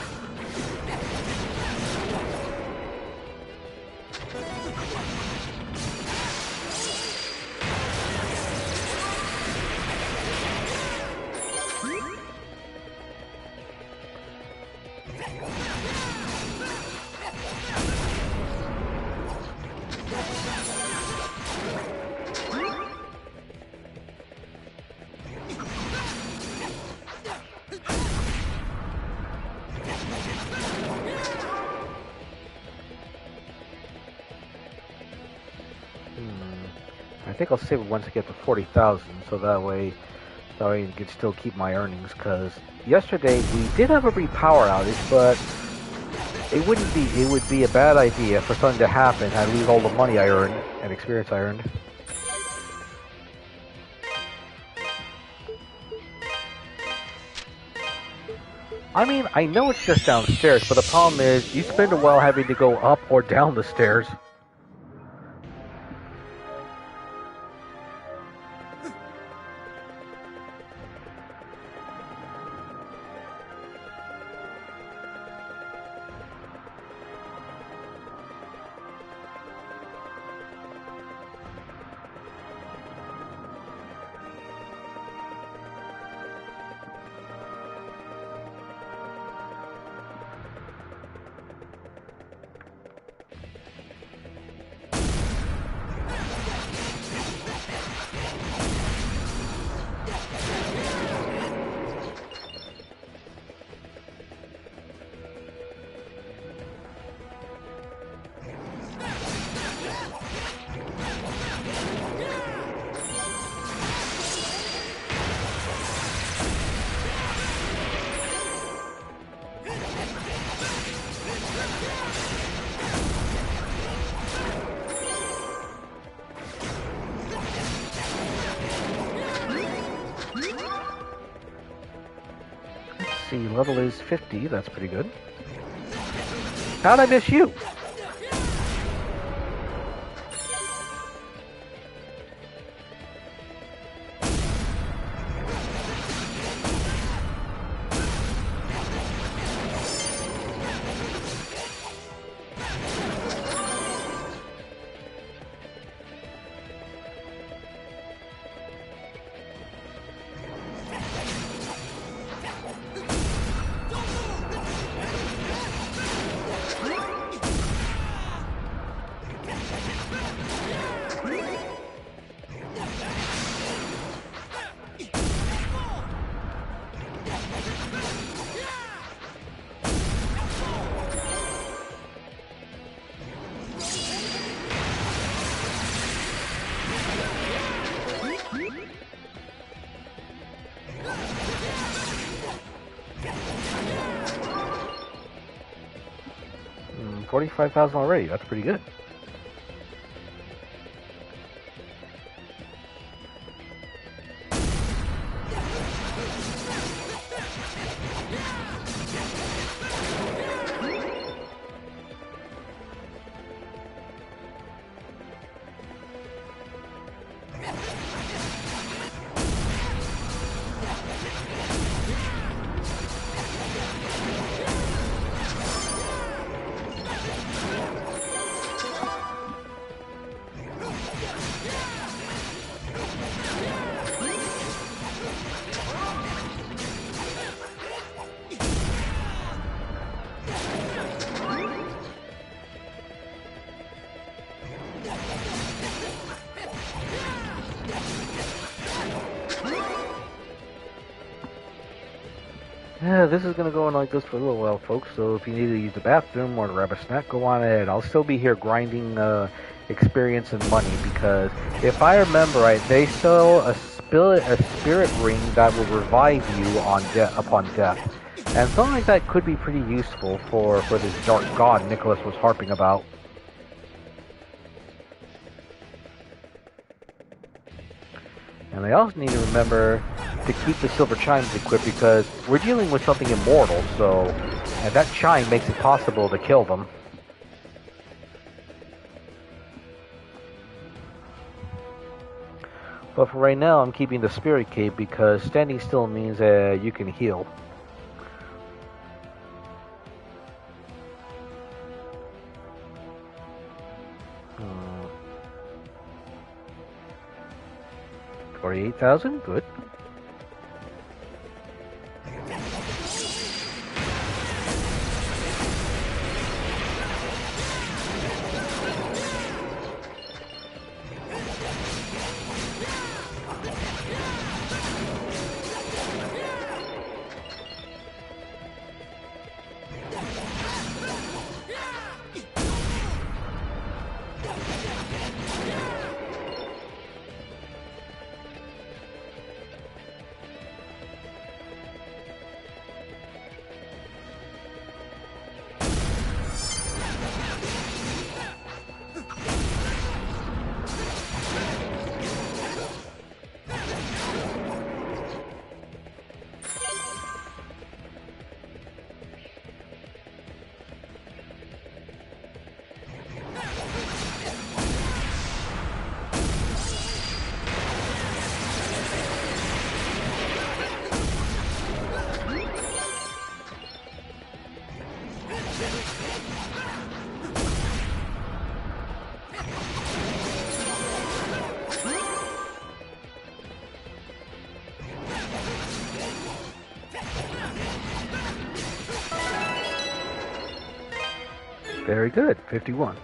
A: I think I'll save it once I get to 40,000, so that way I can still keep my earnings. Because yesterday we did have a repower outage, but it would be a bad idea for something to happen. I'd lose all the money I earned and experience I earned. I mean, I know it's just downstairs, but the problem is you spend a while having to go up or down the stairs. See, level is 50, that's pretty good. How'd I miss you? $45,000 already. That's pretty good. Yeah, this is gonna go on like this for a little while, folks. So if you need to use the bathroom or to grab a snack, go on ahead. I'll still be here grinding experience and money because if I remember right, they sell a spirit ring that will revive you upon death, and something like that could be pretty useful for this dark god Nicholas was harping about. And I also need to remember to keep the silver chimes equipped because we're dealing with something immortal, so and that chime makes it possible to kill them. But for right now, I'm keeping the spirit cape because standing still means you can heal. Hmm. 48,000? Good. Very good. 51.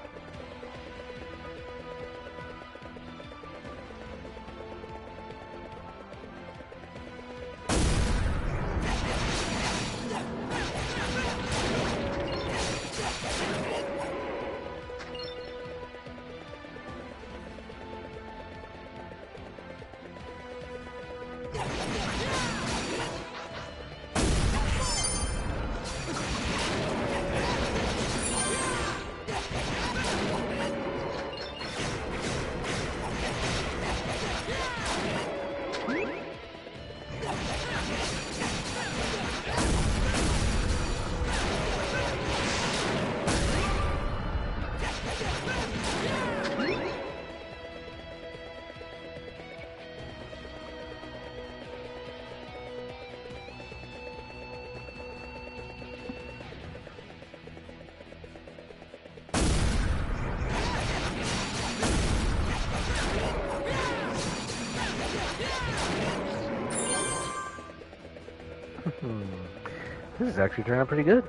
A: This is actually turning out pretty good.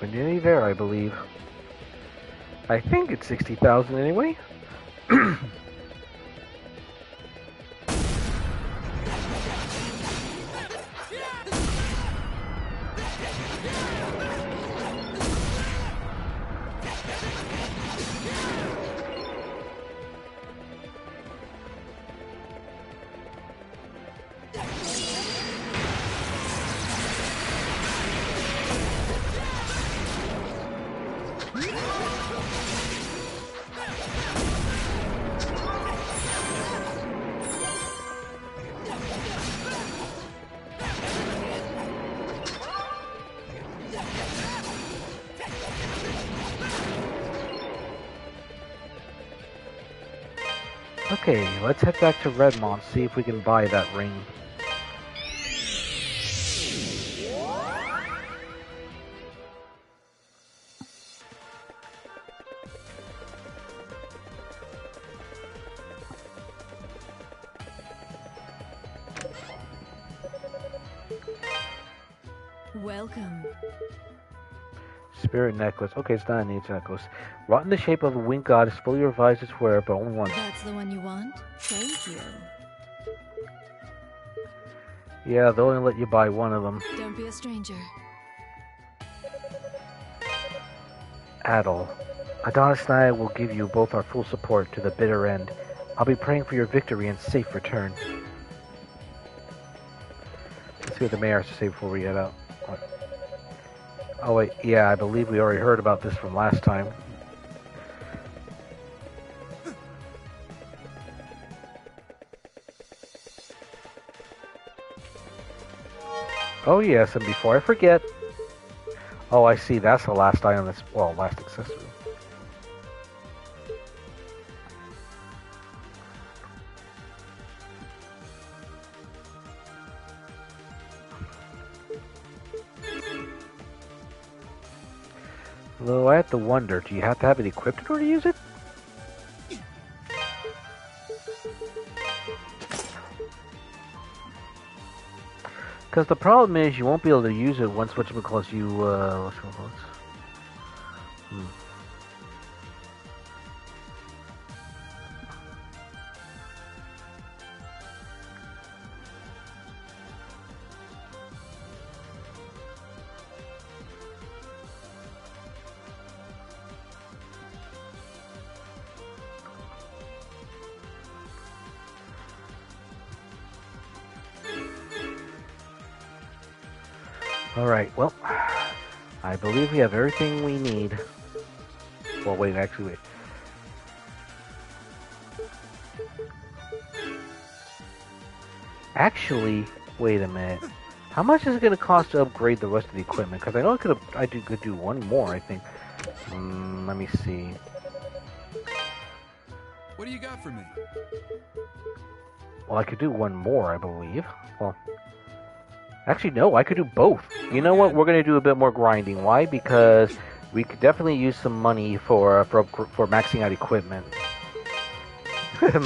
A: We're nearly there, I believe. I think it's 60,000 anyway. Okay, let's head back to Redmont, see if we can buy that ring.
C: Welcome.
A: Spirit necklace. Okay, it's not a neat necklace. Wrought in the shape of a winged goddess, fully revised its wearer, but only once.
C: That's the one you want? Thank you.
A: Yeah, they'll only let you buy one of them.
C: Don't be a stranger.
A: Adol. Adonis and I will give you both our full support to the bitter end. I'll be praying for your victory and safe return. Let's see what the mayor has to say before we get out. Oh wait, yeah, I believe we already heard about this from last time. Oh yes, and before I forget... Oh, I see, that's the last item that's... Well, last accessory. Though I have to wonder, do you have to have it equipped in order to use it? Because the problem is you won't be able to use it once whatchamacallit you, Alright, well, I believe we have everything we need. Well, wait, actually, wait. Actually, wait a minute. How much is it going to cost to upgrade the rest of the equipment? Because I know I could do one more, I think. Let me see.
E: What do you got for me?
A: Well, I could do one more, I believe. Well... Actually, no, I could do both. You know what? We're going to do a bit more grinding. Why? Because we could definitely use some money for maxing out equipment.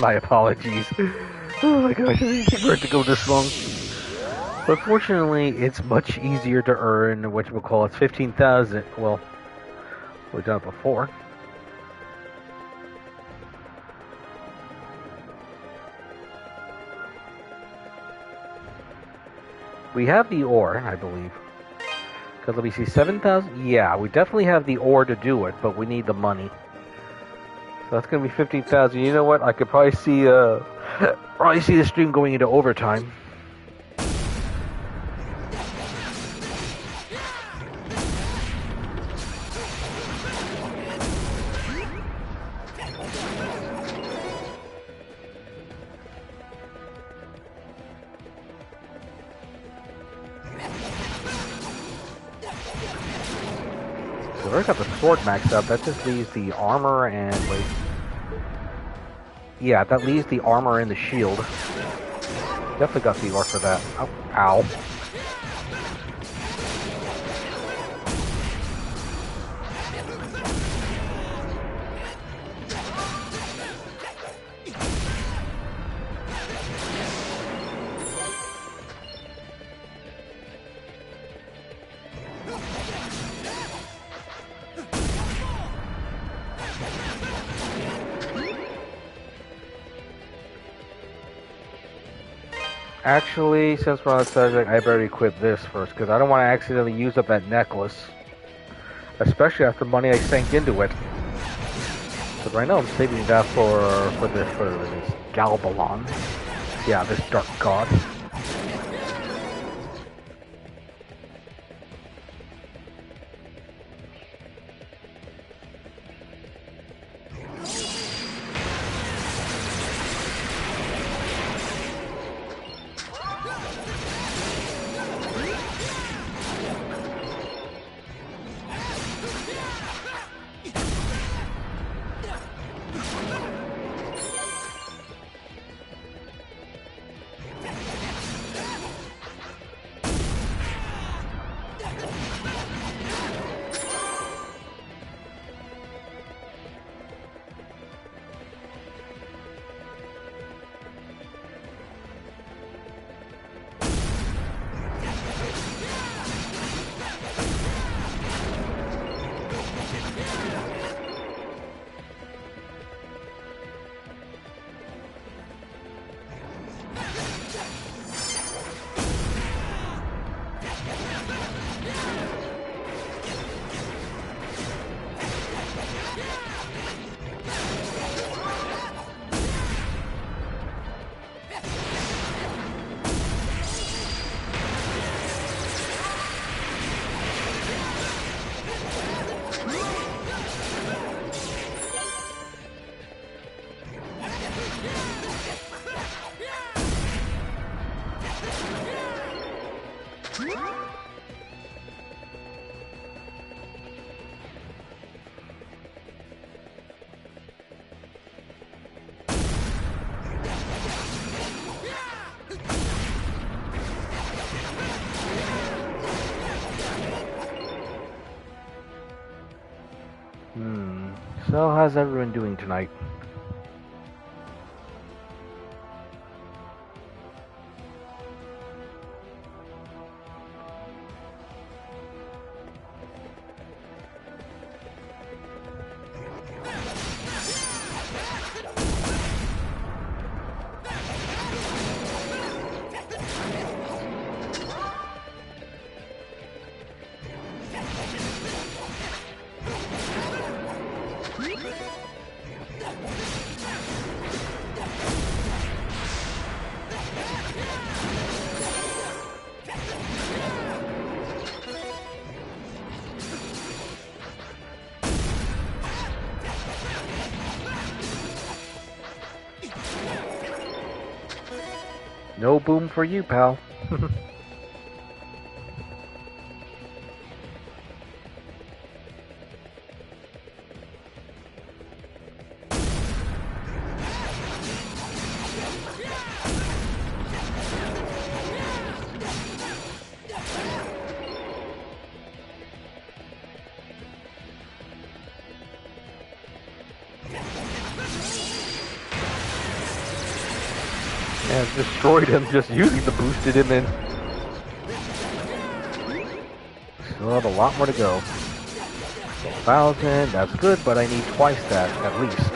A: My apologies. Oh my gosh, I didn't think for it to go this long. But fortunately, it's much easier to earn, whatchamacallit, 15,000. Well, we've done it before. We have the ore, I believe. Because let me see, 7,000? Yeah, we definitely have the ore to do it, but we need the money. So that's going to be 15,000. You know what? I could probably see the stream going into overtime. I already got the sword maxed up. That just leaves the armor and wait. Yeah, that leaves the armor and the shield. Definitely got the ore for that. Oh, ow. Actually, since we're on the subject, I better equip this first, because I don't want to accidentally use up that necklace. Especially after money I sank into it. But right now I'm saving that for this Balbaran. Yeah, this dark god. So, how's everyone doing tonight? No boom for you, pal. Yeah, destroyed him just using the boosted him in. Still have a lot more to go. 1,000, that's good, but I need twice that, at least.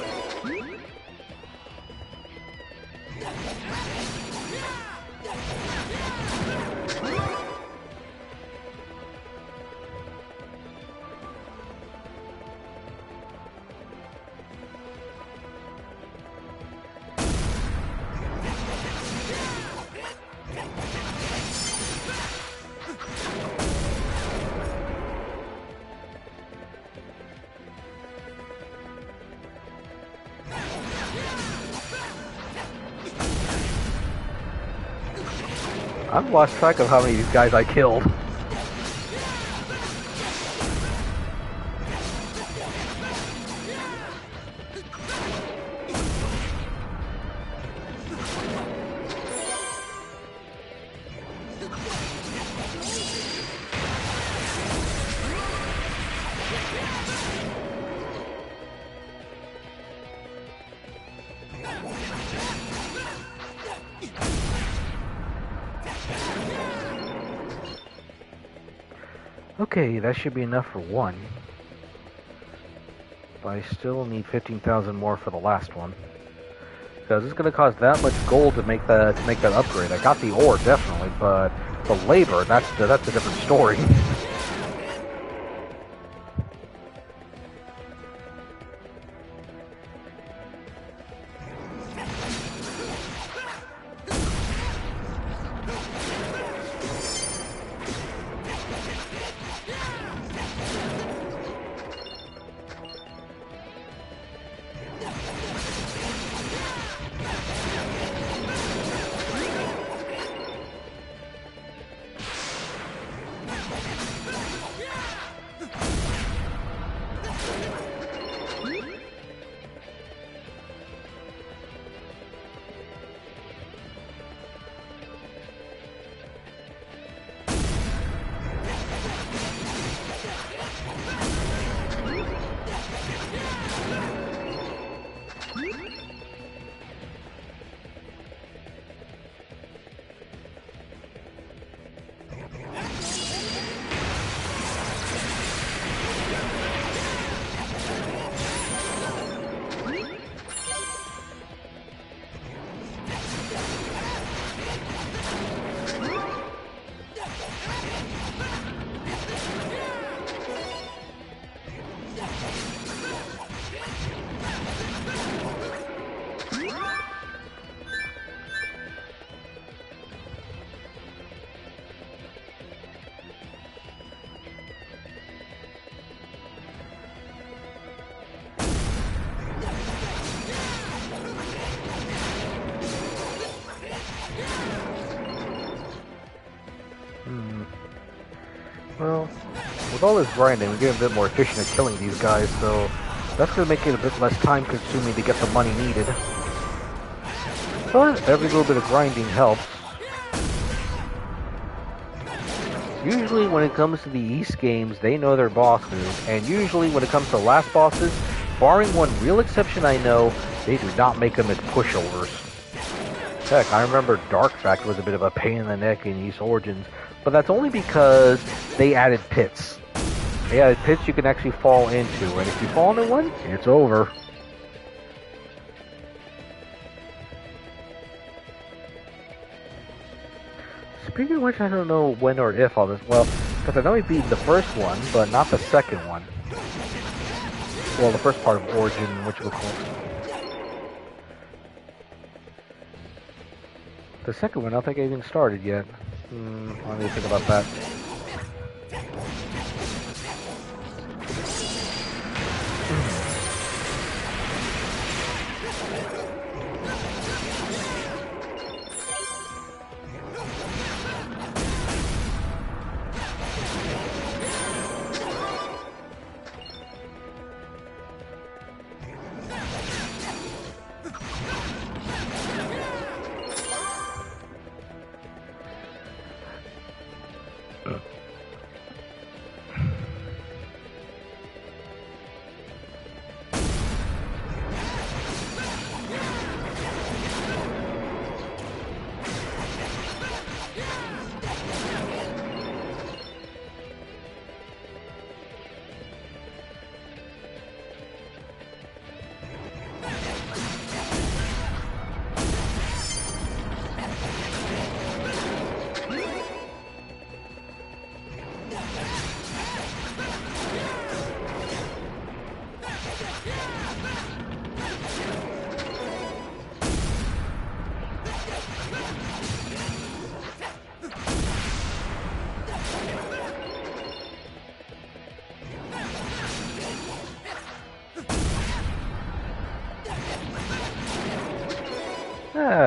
A: I've lost track of how many of these guys I killed. Okay, that should be enough for one. But I still need 15,000 more for the last one. Because it's going to cost that much gold to make that upgrade. I got the ore definitely, but the labor, that's a different story. Well, with all this grinding, we're getting a bit more efficient at killing these guys, so that's going to make it a bit less time consuming to get the money needed. But every little bit of grinding helps. Usually when it comes to the Ys games, they know their bosses, and usually when it comes to last bosses, barring one real exception I know, they do not make them as pushovers. Heck, I remember Dark Fact was a bit of a pain in the neck in Ys Origins, but that's only because they added pits. They added pits you can actually fall into, and if you fall into one, it's over. Speaking of which, I don't know when or if all this. Well, because I know we beat the first one, but not the second one. Well, the first part of Origin, which was called. The second one, I don't think I even started yet. I need to think about that.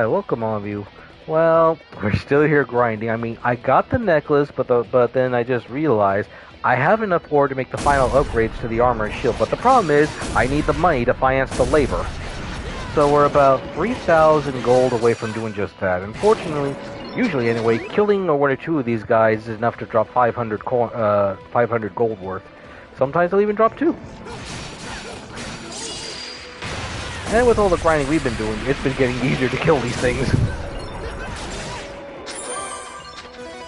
A: Welcome all of you. Well, we're still here grinding. I mean, I got the necklace, but then I just realized I have enough ore to make the final upgrades to the armor and shield. But the problem is, I need the money to finance the labor. So we're about 3,000 gold away from doing just that. Unfortunately, usually anyway, killing one or two of these guys is enough to drop 500 gold worth. Sometimes they'll even drop 2. And with all the grinding we've been doing, it's been getting easier to kill these things.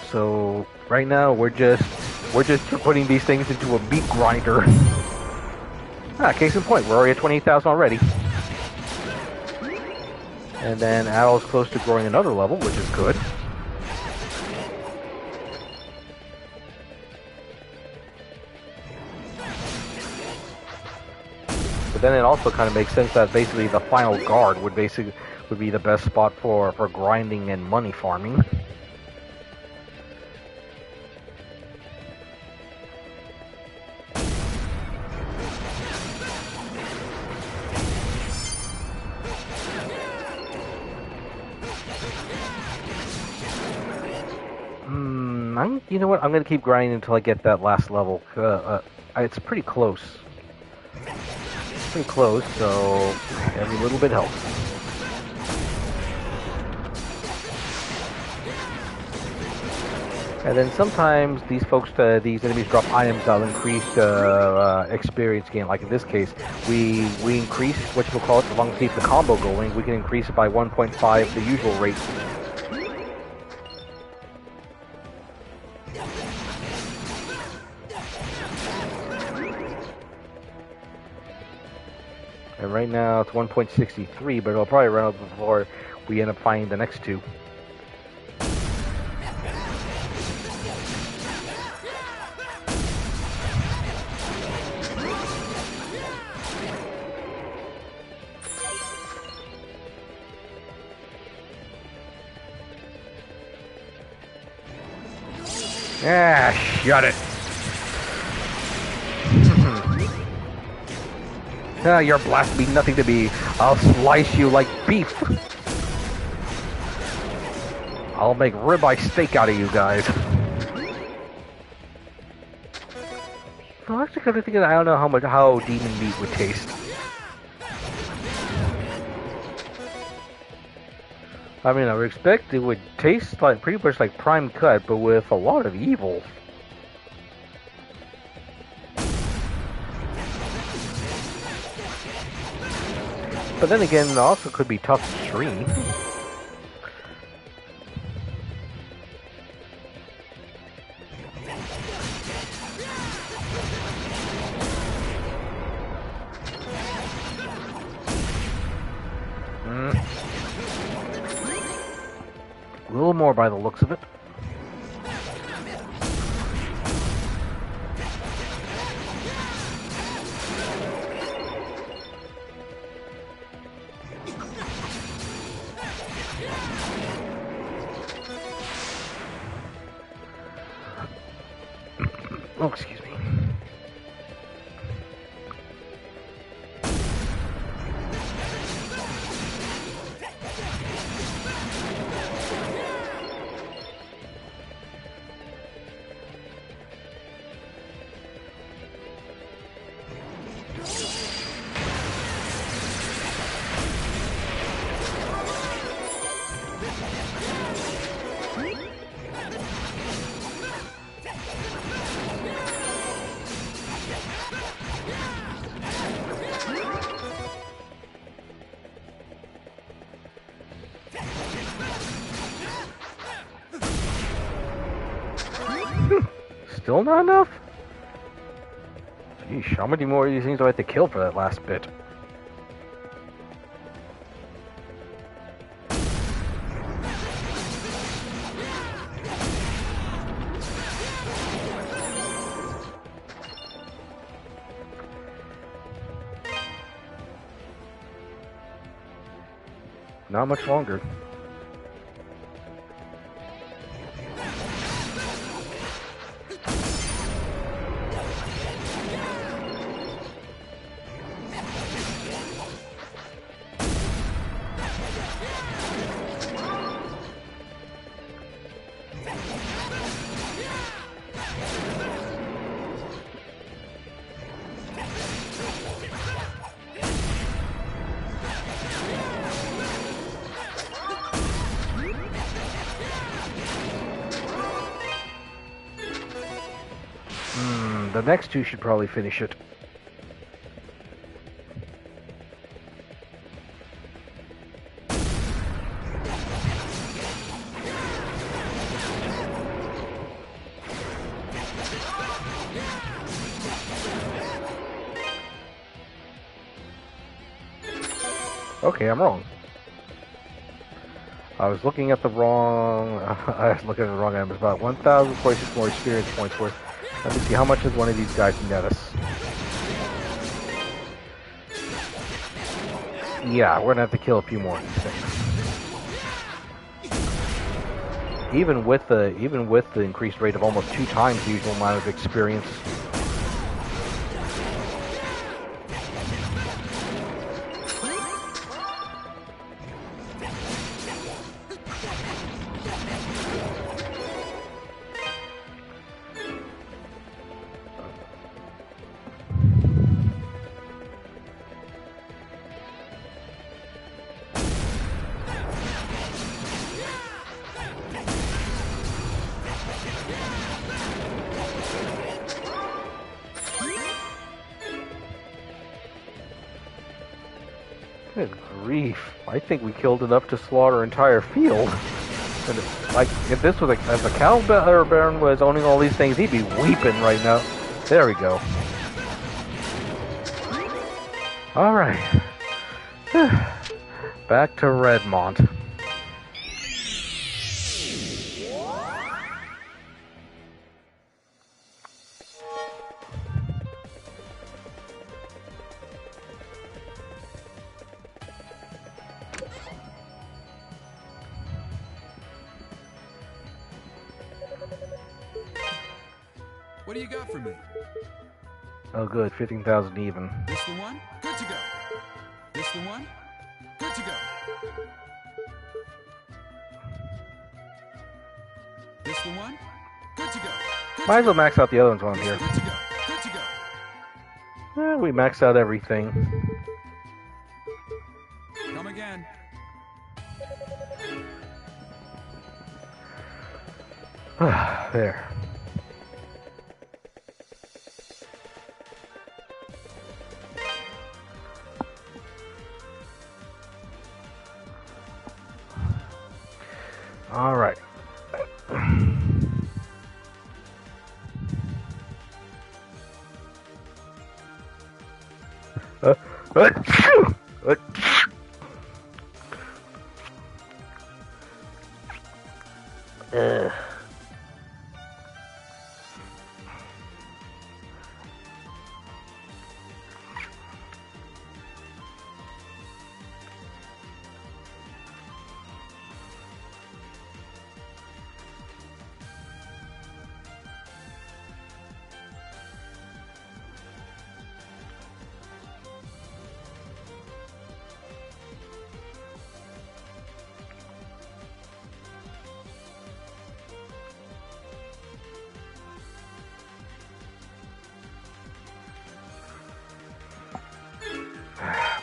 A: So right now we're just putting these things into a meat grinder. Case in point, we're already at 28,000 already. And then Adol's close to growing another level, which is good. But then it also kind of makes sense that basically the final guard would be the best spot for grinding and money farming. You know what? I'm gonna keep grinding until I get that last level. It's pretty close. Pretty close, so every little bit helps. And then sometimes these enemies drop items that'll increase experience gain. Like in this case, we increase whatchamacallit, as long as we keep the combo going, we can increase it by 1.5 the usual rate. And right now it's 1.63, but it'll probably run out before we end up finding the next two. Ah, shut it. Your blast mean nothing to me. I'll slice you like beef. I'll make ribeye steak out of you guys. No, actually, come to think of it, I don't know how demon meat would taste. I mean, I would expect it would taste like pretty much like prime cut, but with a lot of evil. But then again, it also could be tough to stream. A little more by the looks of it. Oh, excuse me. Still not enough? Sheesh, how many more of these things do I have to kill for that last bit? Not much longer. The next two should probably finish it. Okay, I'm wrong. I was looking at the wrong. I was looking at the wrong item. It's about 1,046 more experience points worth. Let me see how much does one of these guys net us. Yeah, we're gonna have to kill a few more of these things. Even with the increased rate of almost 2 times the usual amount of experience. Good grief. I think we killed enough to slaughter an entire field. And like, if this was if a cow baron was owning all these things, he'd be weeping right now. There we go. Alright. Back to Redmont.
E: What do you got for me?
A: Oh good, 15,000 even.
E: This the one? Good to go. This the one? Good to go. This the one? Good to go. Good
A: Might as well max out the other ones while I'm here.
E: Good to go. Good to go.
A: We maxed out everything.
E: Come again.
A: There. All right.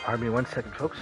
A: Pardon me 1 second, folks.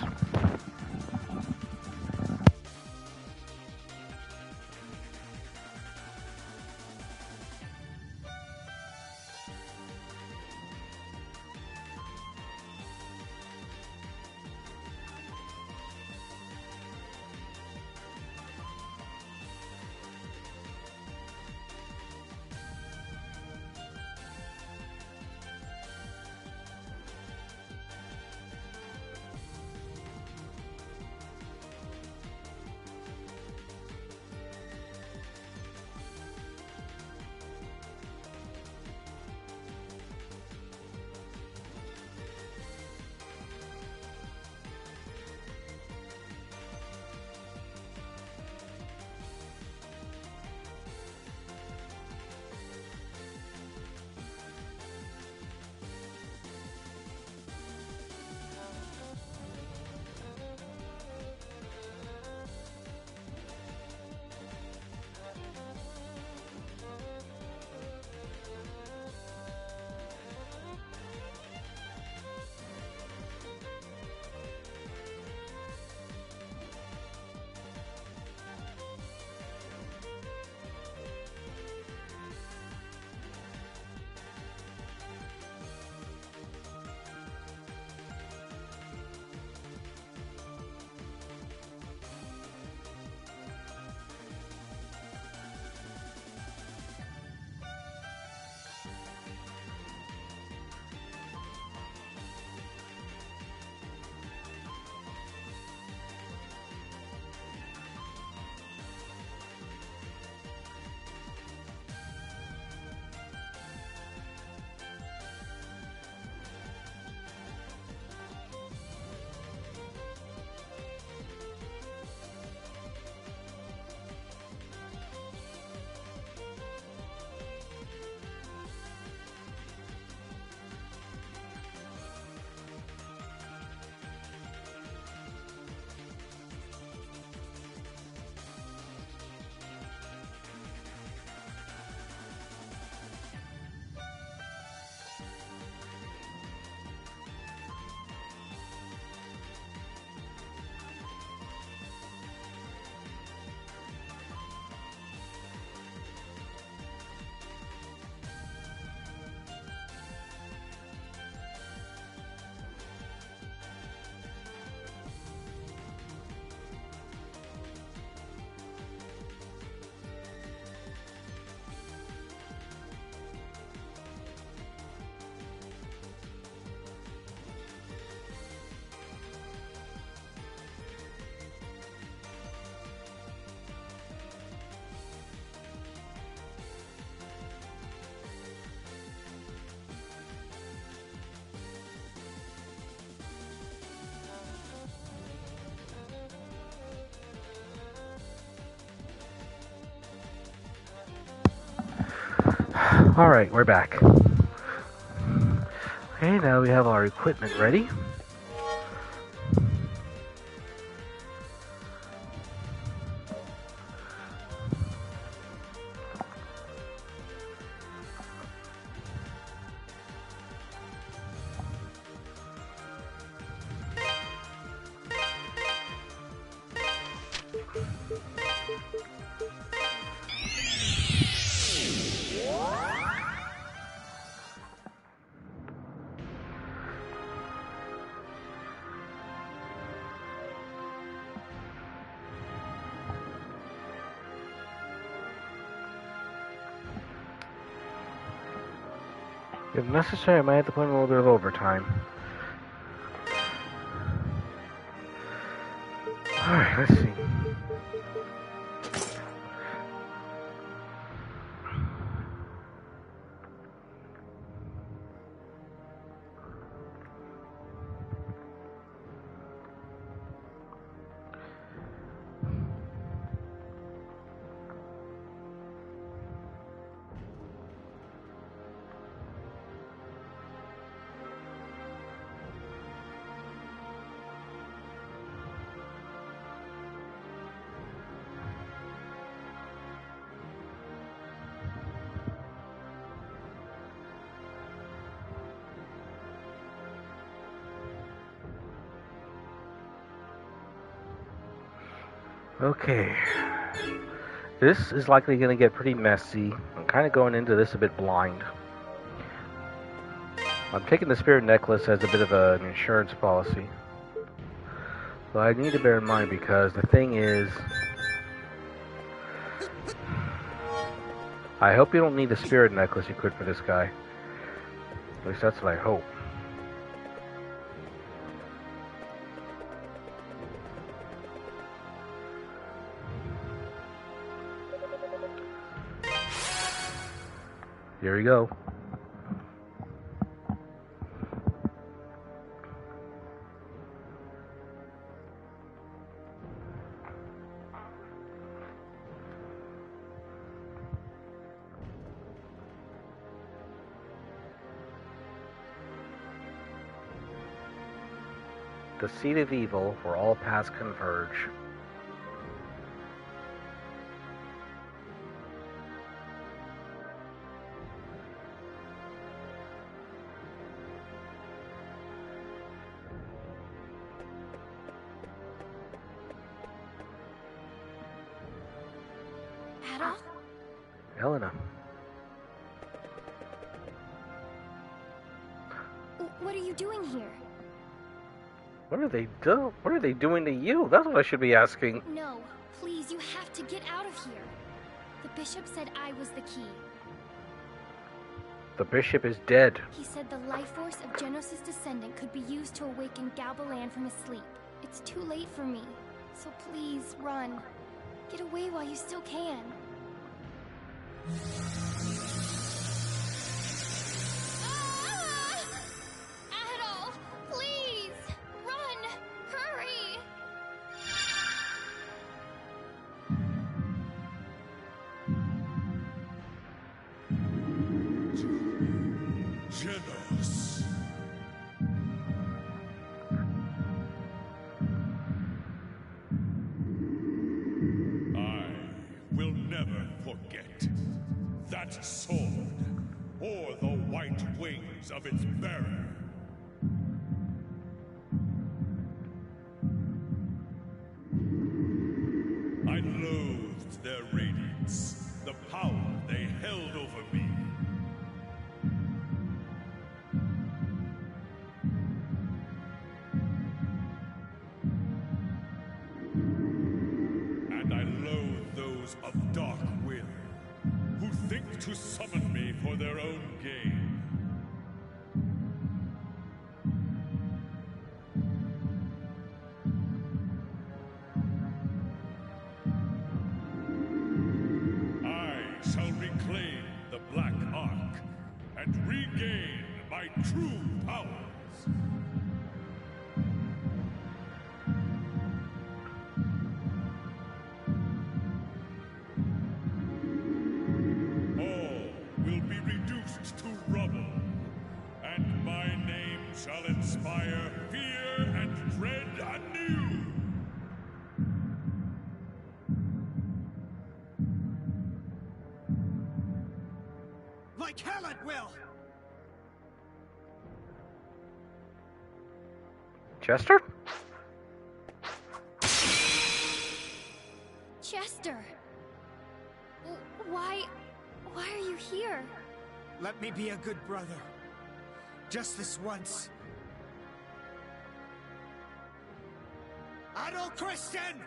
A: Alright, we're back. Okay, now we have our equipment ready. If necessary, I might have to put in a little bit of overtime. Alright, let's see. Okay. This is likely going to get pretty messy. I'm kind of going into this a bit blind. I'm taking the spirit necklace as a bit of an insurance policy. So I need to bear in mind because the thing is... I hope you don't need the spirit necklace you could for this guy. At least that's what I hope. Here we go. The seat of evil, where all paths converge.
C: Adol?
A: Elena.
F: What are you doing here?
A: What are they doing? What are they doing to you? That's what I should be asking.
F: No, please, you have to get out of here. The bishop said I was the key.
A: The bishop is dead.
F: He said the life force of Genos' descendant could be used to awaken Balbaran from his sleep. It's too late for me, so please run. Get away while you still can. Adol, please, run, hurry.
B: Genos. I will never forget that sword or the white wings of its bearer. I loathed their radiance, the power they held over me. And I loathe those of dark will, who think to summon me for their own gain. I shall reclaim the Black Ark and regain my true powers. All will be reduced inspire fear and dread anew.
G: Like hell it will!
A: Chester?
F: Chester! Why are you here?
G: Let me be a good brother. Just this once. Adol Christian!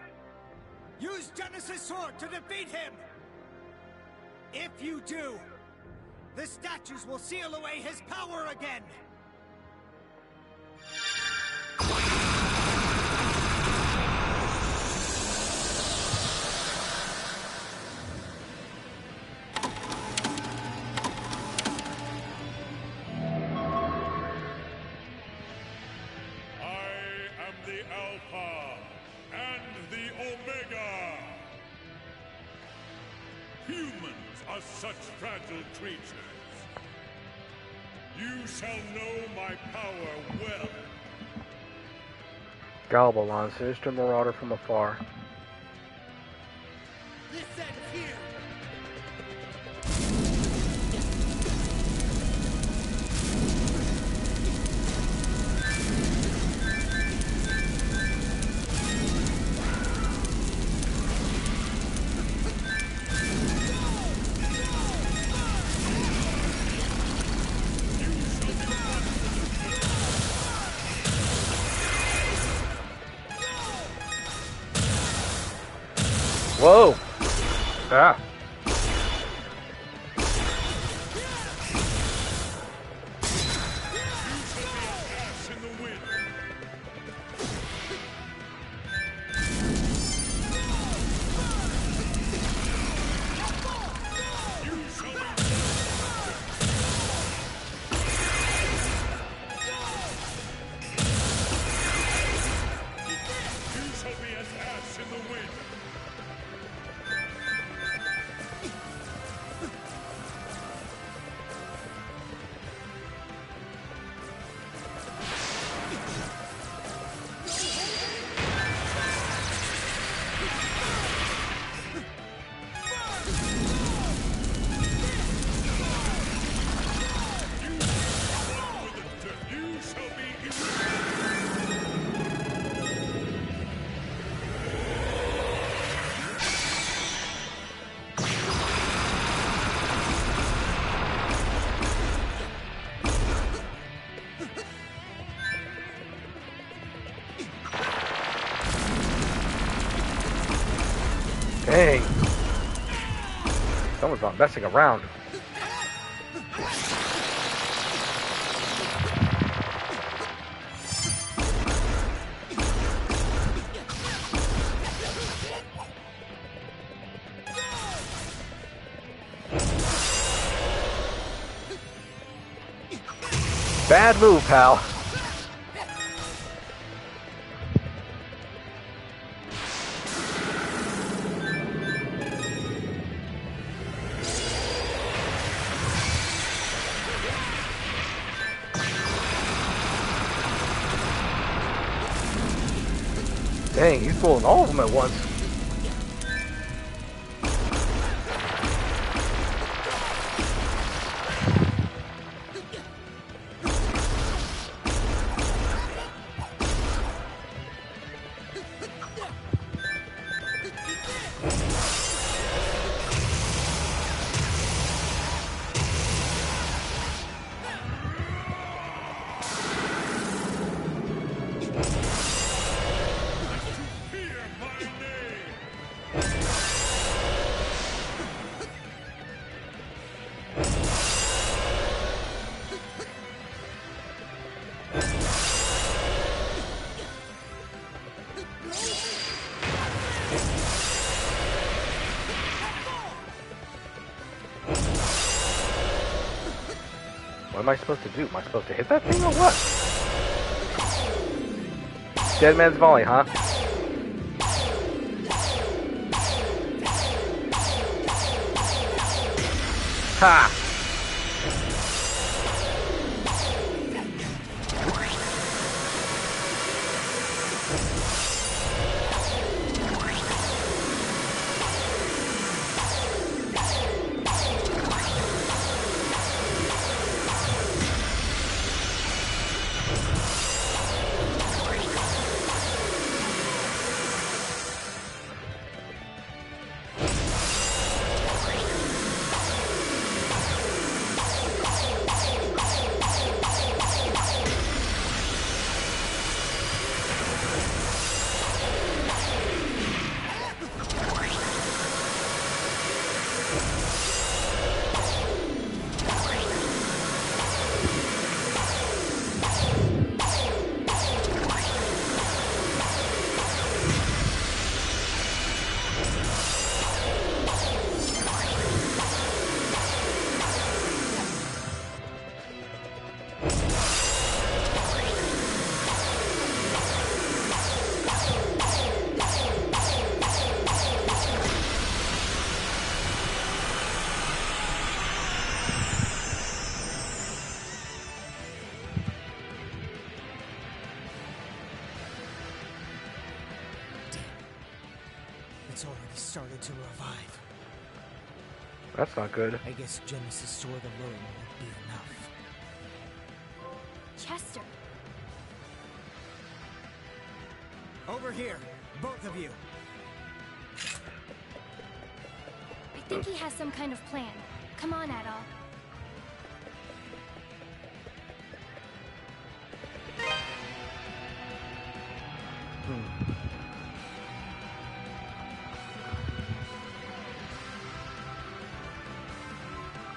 G: Use Genos' sword to defeat him! If you do, the statues will seal away his power again!
B: The Alpha and the Omega! Humans are such fragile creatures. You shall know my power well.
A: Balbaran, sinister marauder from afar.
G: This ends here!
A: Whoa! Ah. Dang. Someone's not messing around. Bad move, pal. Dang, he's pulling all of them at once. What am I supposed to do? Am I supposed to hit that thing or what? Dead man's volley, huh? Ha!
G: It's already started to revive.
A: That's not good.
G: I guess Genos' sword alone won't be enough.
F: Chester.
G: Over here, both of you.
F: I think he has some kind of plan. Come on, Adol.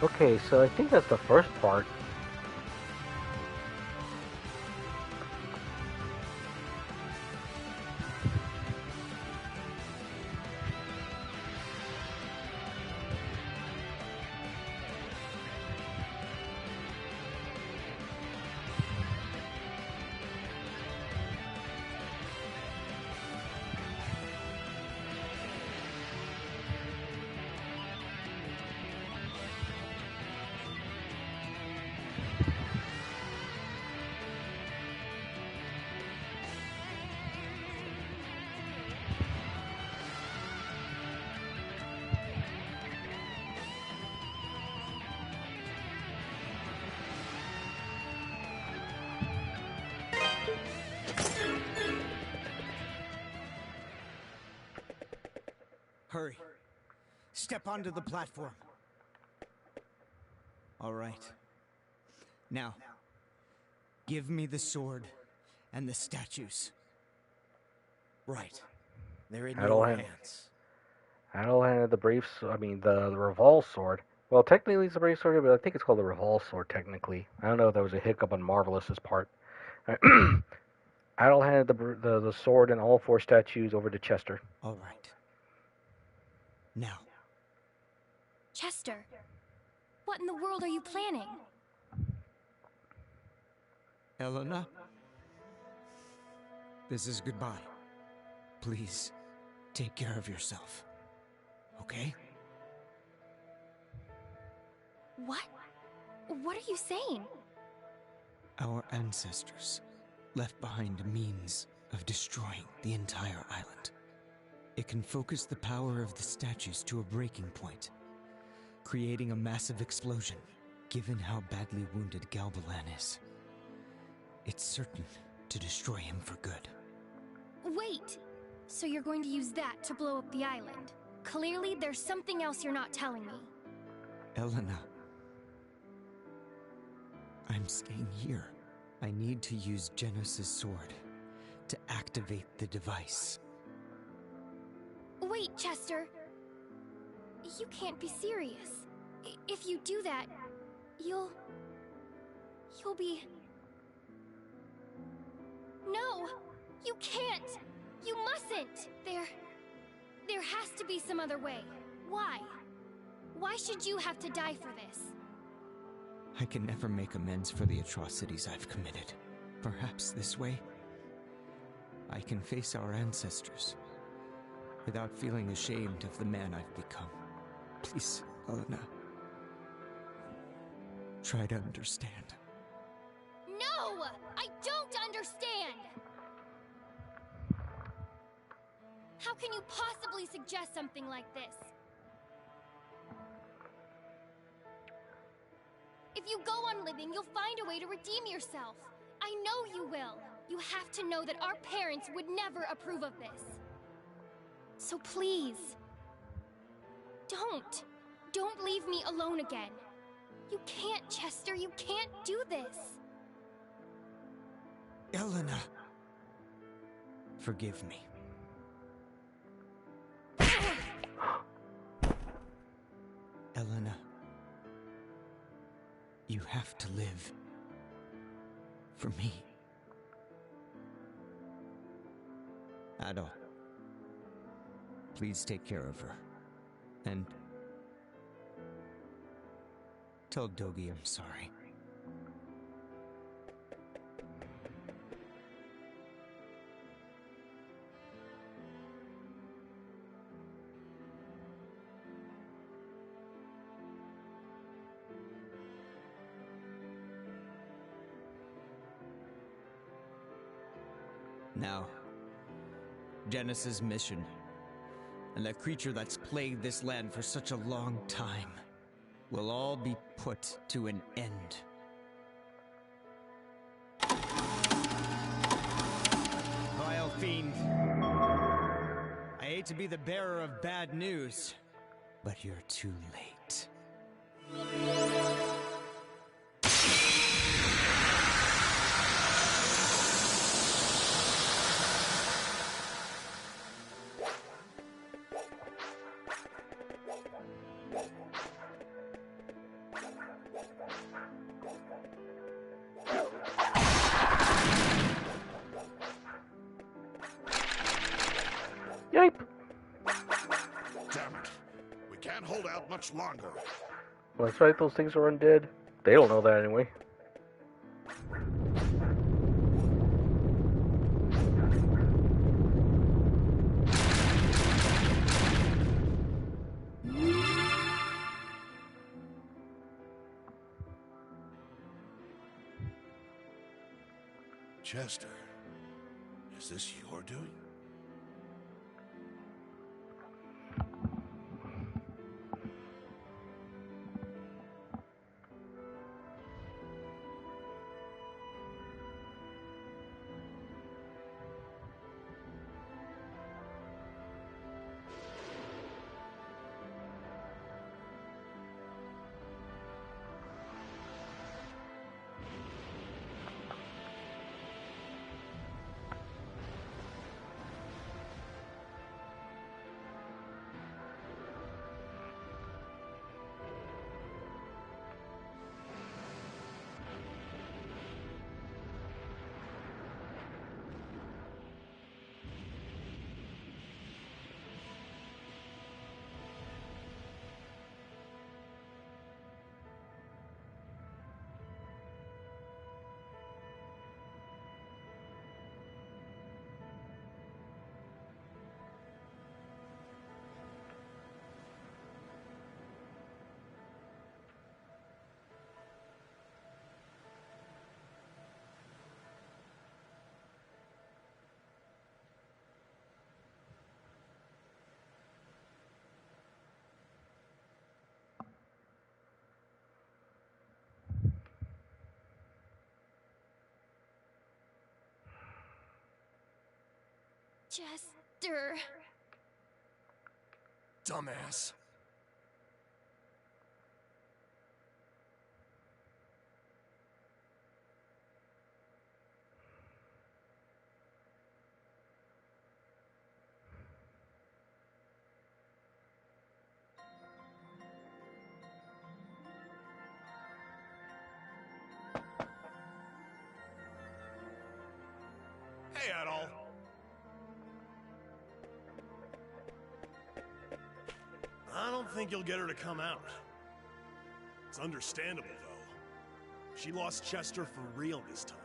A: Okay, so I think that's the first part.
G: Hurry. Step onto the platform. All right. Now, give me the sword and the statues. Right. They're in your hands.
A: Adol handed the the Revol sword. Well, technically it's a brave sword, but I think it's called the Revol sword, technically. I don't know if that was a hiccup on Marvelous's part. Adol handed the sword and all 4 statues over to Chester.
G: All right. Now.
F: Chester, what in the world are you planning?
G: Elena? This is goodbye. Please, take care of yourself. Okay?
F: What? What are you saying?
G: Our ancestors left behind a means of destroying the entire island. It can focus the power of the statues to a breaking point, creating a massive explosion. Given how badly wounded Balbaran is, it's certain to destroy him for good.
F: Wait! So you're going to use that to blow up the island? Clearly, there's something else you're not telling me.
G: Elena, I'm staying here. I need to use Genos' sword to activate the device.
F: Wait, Chester. You can't be serious. If you do that, you'll be... No! You can't! You mustn't! There has to be some other way. Why? Why should you have to die for this?
G: I can never make amends for the atrocities I've committed. Perhaps this way, I can face our ancestors without feeling ashamed of the man I've become. Please, Elena, try to understand.
F: No! I don't understand! How can you possibly suggest something like this? If you go on living, you'll find a way to redeem yourself. I know you will. You have to know that our parents would never approve of this. So please, don't leave me alone again. You can't, Chester, you can't do this.
G: Elena, forgive me. Elena, you have to live. For me. Adol, please take care of her. And tell Dogi I'm sorry. Now, Genos' mission and the creature that's plagued this land for such a long time will all be put to an end. Vile fiend. I hate to be the bearer of bad news, but you're too late.
A: Yipe!
B: Damn it. We can't hold out much longer.
A: Well, that's right, those things are undead. They don't know that anyway.
B: Chester, is this your doing?
F: Chester.
B: Dumbass. Hey, Adol. I don't think you'll get her to come out. It's understandable, though. She lost Chester for real this time.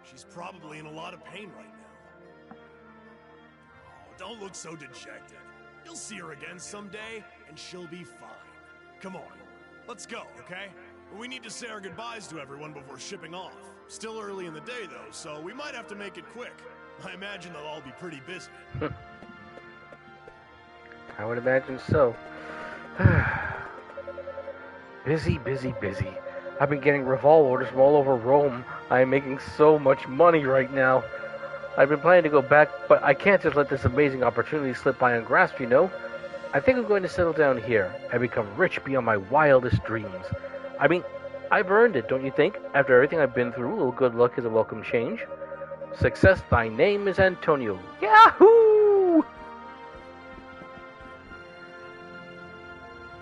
B: She's probably in a lot of pain right now. Oh, don't look so dejected. You'll see her again someday, and she'll be fine. Come on, let's go, okay? We need to say our goodbyes to everyone before shipping off. Still early in the day, though, so we might have to make it quick. I imagine they'll all be pretty busy.
A: I would imagine so. Busy, busy, busy. I've been getting revolve orders from all over Rome. I am making so much money right now. I've been planning to go back, but I can't just let this amazing opportunity slip by ungrasped, you know? I think I'm going to settle down here and become rich beyond my wildest dreams. I mean, I've earned it, don't you think? After everything I've been through, a little good luck is a welcome change. Success, thy name is Antonio. Yahoo!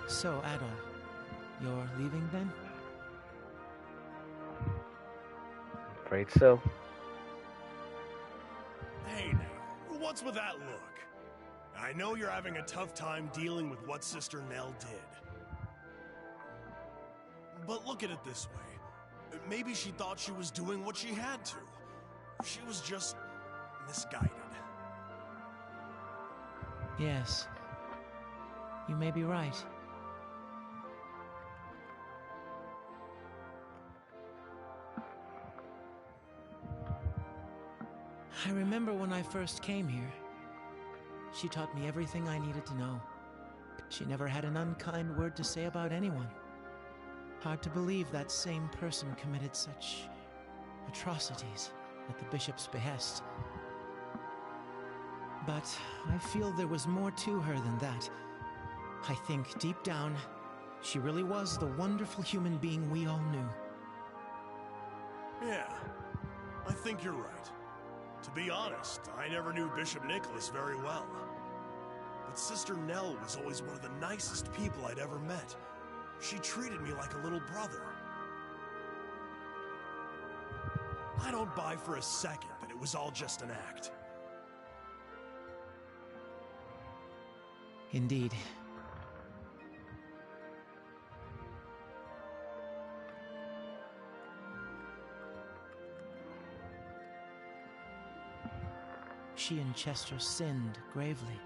G: So, Adol, you're leaving then?
A: Afraid so.
B: Hey now, what's with that look? I know you're having a tough time dealing with what Sister Nell did. But look at it this way. Maybe she thought she was doing what she had to. She was just misguided.
G: Yes. You may be right. I remember when I first came here.
H: She taught me everything I needed to know. She never had an unkind word to say about anyone. Hard to believe that same person committed such atrocities at the bishop's behest. But I feel there was more to her than that. I think deep down, she really was the wonderful human being we all knew.
B: Yeah, I think you're right. To be honest, I never knew Bishop Nikolas very well. But Sister Nell was always one of the nicest people I'd ever met. She treated me like a little brother. I don't buy for a second that it was all just an act.
H: Indeed. She and Chester sinned gravely.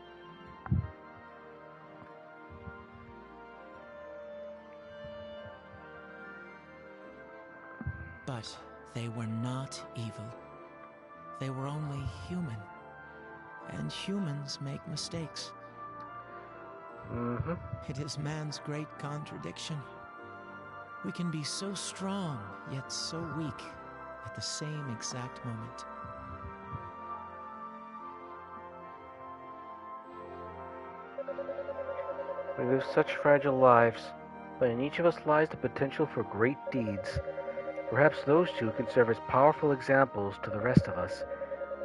H: But they were not evil. They were only human. And humans make mistakes. It is man's great contradiction. We can be so strong, yet so weak at the same exact moment.
A: We live such fragile lives, but in each of us lies the potential for great deeds. Perhaps those two can serve as powerful examples to the rest of us.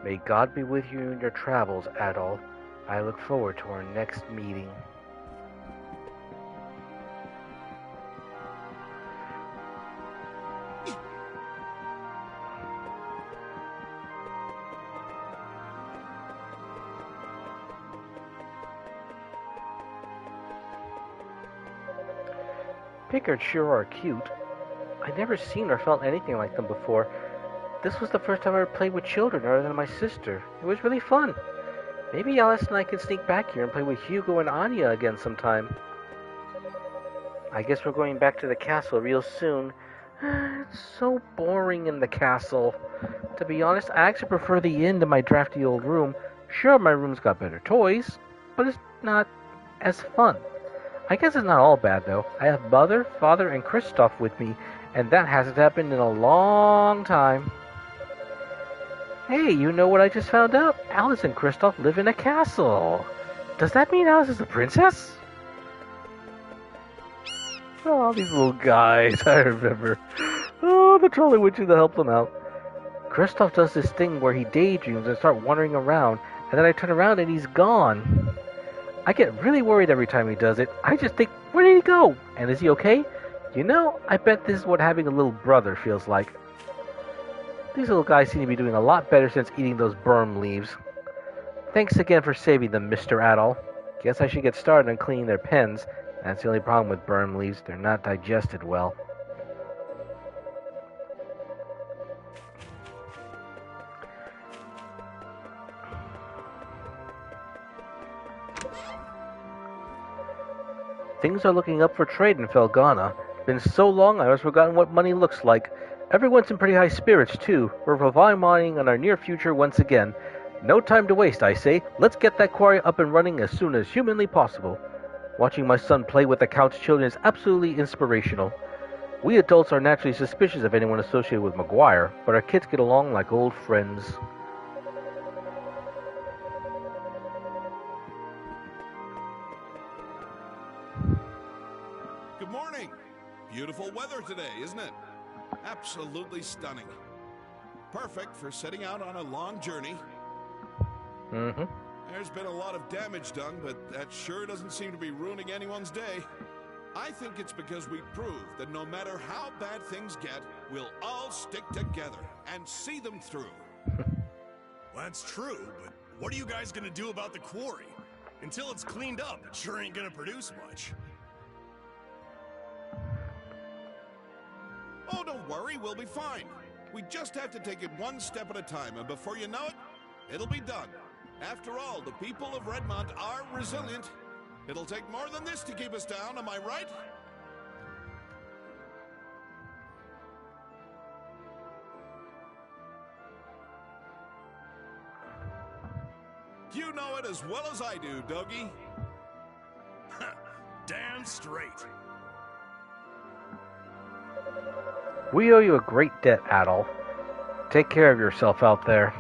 A: May God be with you in your travels, Adol. I look forward to our next meeting. Pickards sure are cute. I'd never seen or felt anything like them before. This was the first time I ever played with children other than my sister. It was really fun. Maybe Alice and I can sneak back here and play with Hugo and Anya again sometime. I guess we're going back to the castle real soon. It's so boring in the castle. To be honest, I actually prefer the inn to my drafty old room. Sure, my room's got better toys, but it's not as fun. I guess it's not all bad, though. I have Mother, Father, and Kristoff with me, and that hasn't happened in a long time. Hey, you know what I just found out? Alice and Kristoff live in a castle. Does that mean Alice is a princess? Oh, these little guys, I remember. Oh, the trolley witches that helped them out. Kristoff does this thing where he daydreams and starts wandering around, and then I turn around and he's gone. I get really worried every time he does it. I just think, where did he go? And is he okay? You know, I bet this is what having a little brother feels like. These little guys seem to be doing a lot better since eating those berm leaves. Thanks again for saving them, Mr. Adol. Guess I should get started on cleaning their pens. That's the only problem with berm leaves. They're not digested well. Things are looking up for trade in Felghana. It's been so long I almost forgotten what money looks like. Everyone's in pretty high spirits, too. We're relying on our near future once again. No time to waste, I say. Let's get that quarry up and running as soon as humanly possible. Watching my son play with the Count's children is absolutely inspirational. We adults are naturally suspicious of anyone associated with McGuire, but our kids get along like old friends.
E: Good morning. Beautiful weather today, isn't it? Absolutely stunning. Perfect for setting out on a long journey. There's been a lot of damage done, but that sure doesn't seem to be ruining anyone's day. I think it's because we proved that no matter how bad things get, we'll all stick together and see them through.
B: Well, that's true, but what are you guys gonna do about the quarry? Until it's cleaned up, it sure ain't gonna produce much.
E: Oh, don't worry, we'll be fine. We just have to take it one step at a time, and before you know it, it'll be done. After all, the people of Redmont are resilient. It'll take more than this to keep us down, am I right? You know it as well as I do, Dogi.
B: Damn straight.
A: We owe you a great debt, Adol. Take care of yourself out there.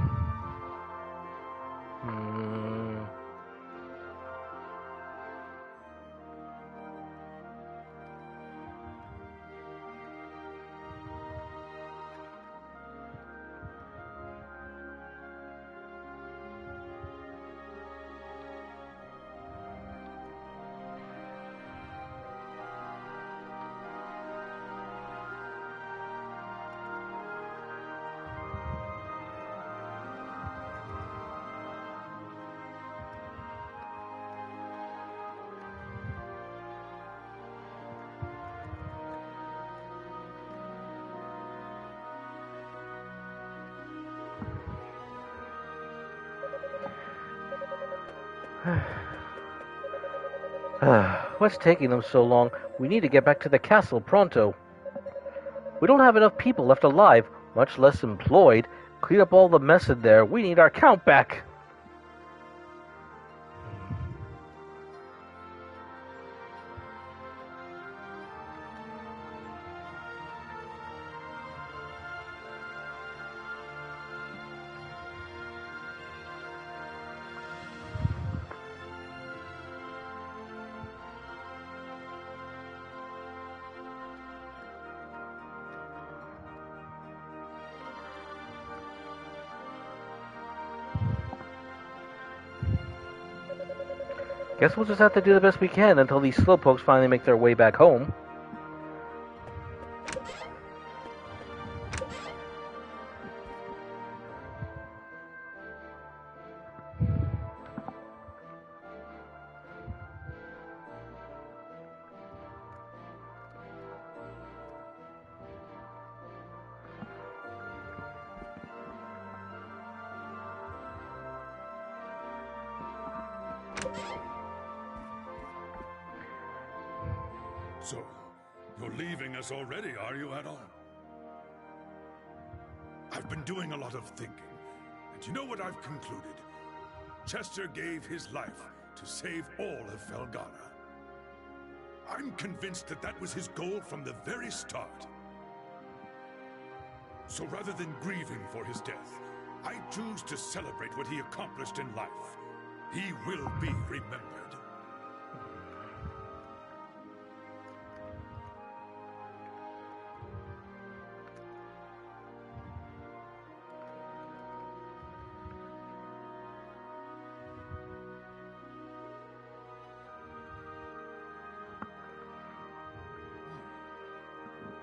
A: What's taking them so long? We need to get back to the castle pronto. We don't have enough people left alive, much less employed. Clean up all the mess in there. We need our count back. Guess we'll just have to do the best we can until these slowpokes finally make their way back home.
B: So, you're leaving us already, are you, Adol? I've been doing a lot of thinking, and you know what I've concluded? Chester gave his life to save all of Felghana. I'm convinced that that was his goal from the very start. So rather than grieving for his death, I choose to celebrate what he accomplished in life. He will be remembered.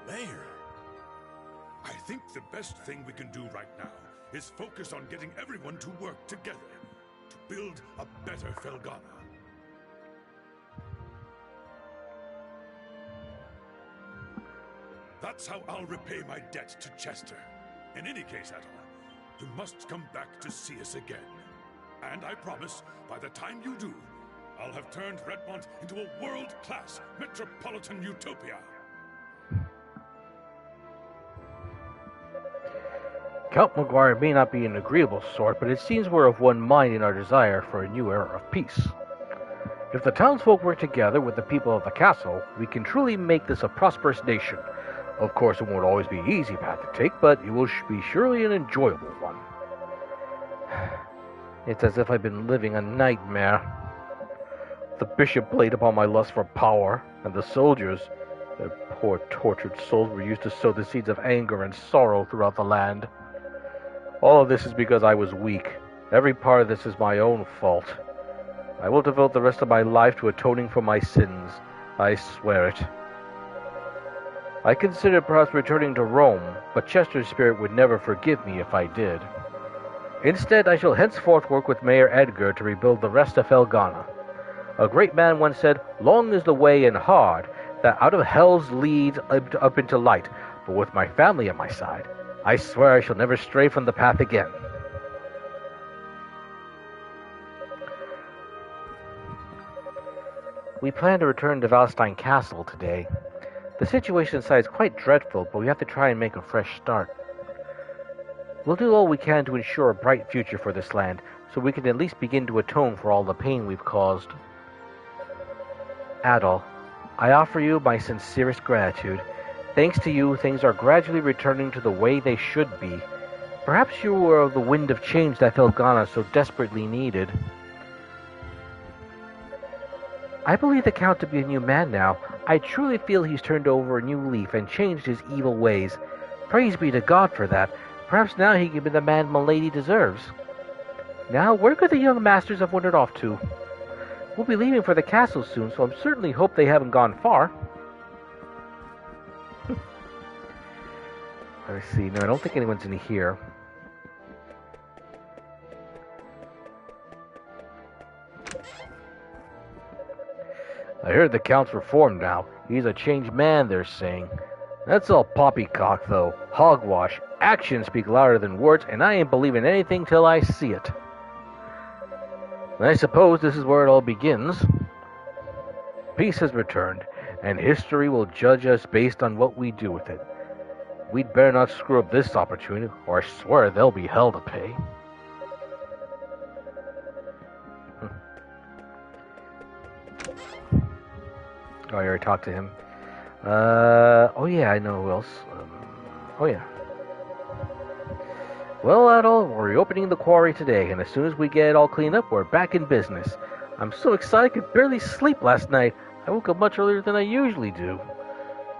B: Mayor, I think the best thing we can do right now is focus on getting everyone to work together to build a better Felghana. That's how I'll repay my debt to Chester. In any case, Adol, you must come back to see us again. And I promise, by the time you do, I'll have turned Redmont into a world-class metropolitan utopia.
A: Count McGuire may not be an agreeable sort, but it seems we're of one mind in our desire for a new era of peace. If the townsfolk work together with the people of the castle, we can truly make this a prosperous nation. Of course, it won't always be an easy path to take, but it will be surely an enjoyable one. It's as if I've been living a nightmare. The bishop played upon my lust for power, and the soldiers, their poor tortured souls, were used to sow the seeds of anger and sorrow throughout the land. All of this is because I was weak. Every part of this is my own fault. I will devote the rest of my life to atoning for my sins. I swear it. I considered perhaps returning to Rome, but Chester's spirit would never forgive me if I did. Instead, I shall henceforth work with Mayor Edgar to rebuild the rest of Felghana. A great man once said, "Long is the way and hard, that out of hell's leads up into light, but with my family at my side, I swear I shall never stray from the path again." We plan to return to Valstein Castle today. The situation inside is quite dreadful, but we have to try and make a fresh start. We'll do all we can to ensure a bright future for this land, so we can at least begin to atone for all the pain we've caused. Adol, I offer you my sincerest gratitude. Thanks to you, things are gradually returning to the way they should be. Perhaps you were the wind of change that Felghana so desperately needed. I believe the Count to be a new man now. I truly feel he's turned over a new leaf and changed his evil ways. Praise be to God for that. Perhaps now he can be the man Milady deserves. Now, where could the young masters have wandered off to? We'll be leaving for the castle soon, so I certainly hope they haven't gone far. Let's see. No, I don't think anyone's in here. I heard the Count's reformed now. He's a changed man, they're saying. That's all poppycock, though. Hogwash. Actions speak louder than words, and I ain't believing anything till I see it. I suppose this is where it all begins. Peace has returned, and history will judge us based on what we do with it. We'd better not screw up this opportunity, or I swear there'll be hell to pay. Oh, I already talked to him. Oh yeah, I know who else. Oh yeah. Well, Adol, we're reopening the quarry today, and as soon as we get it all cleaned up, we're back in business. I'm so excited I could barely sleep last night. I woke up much earlier than I usually do.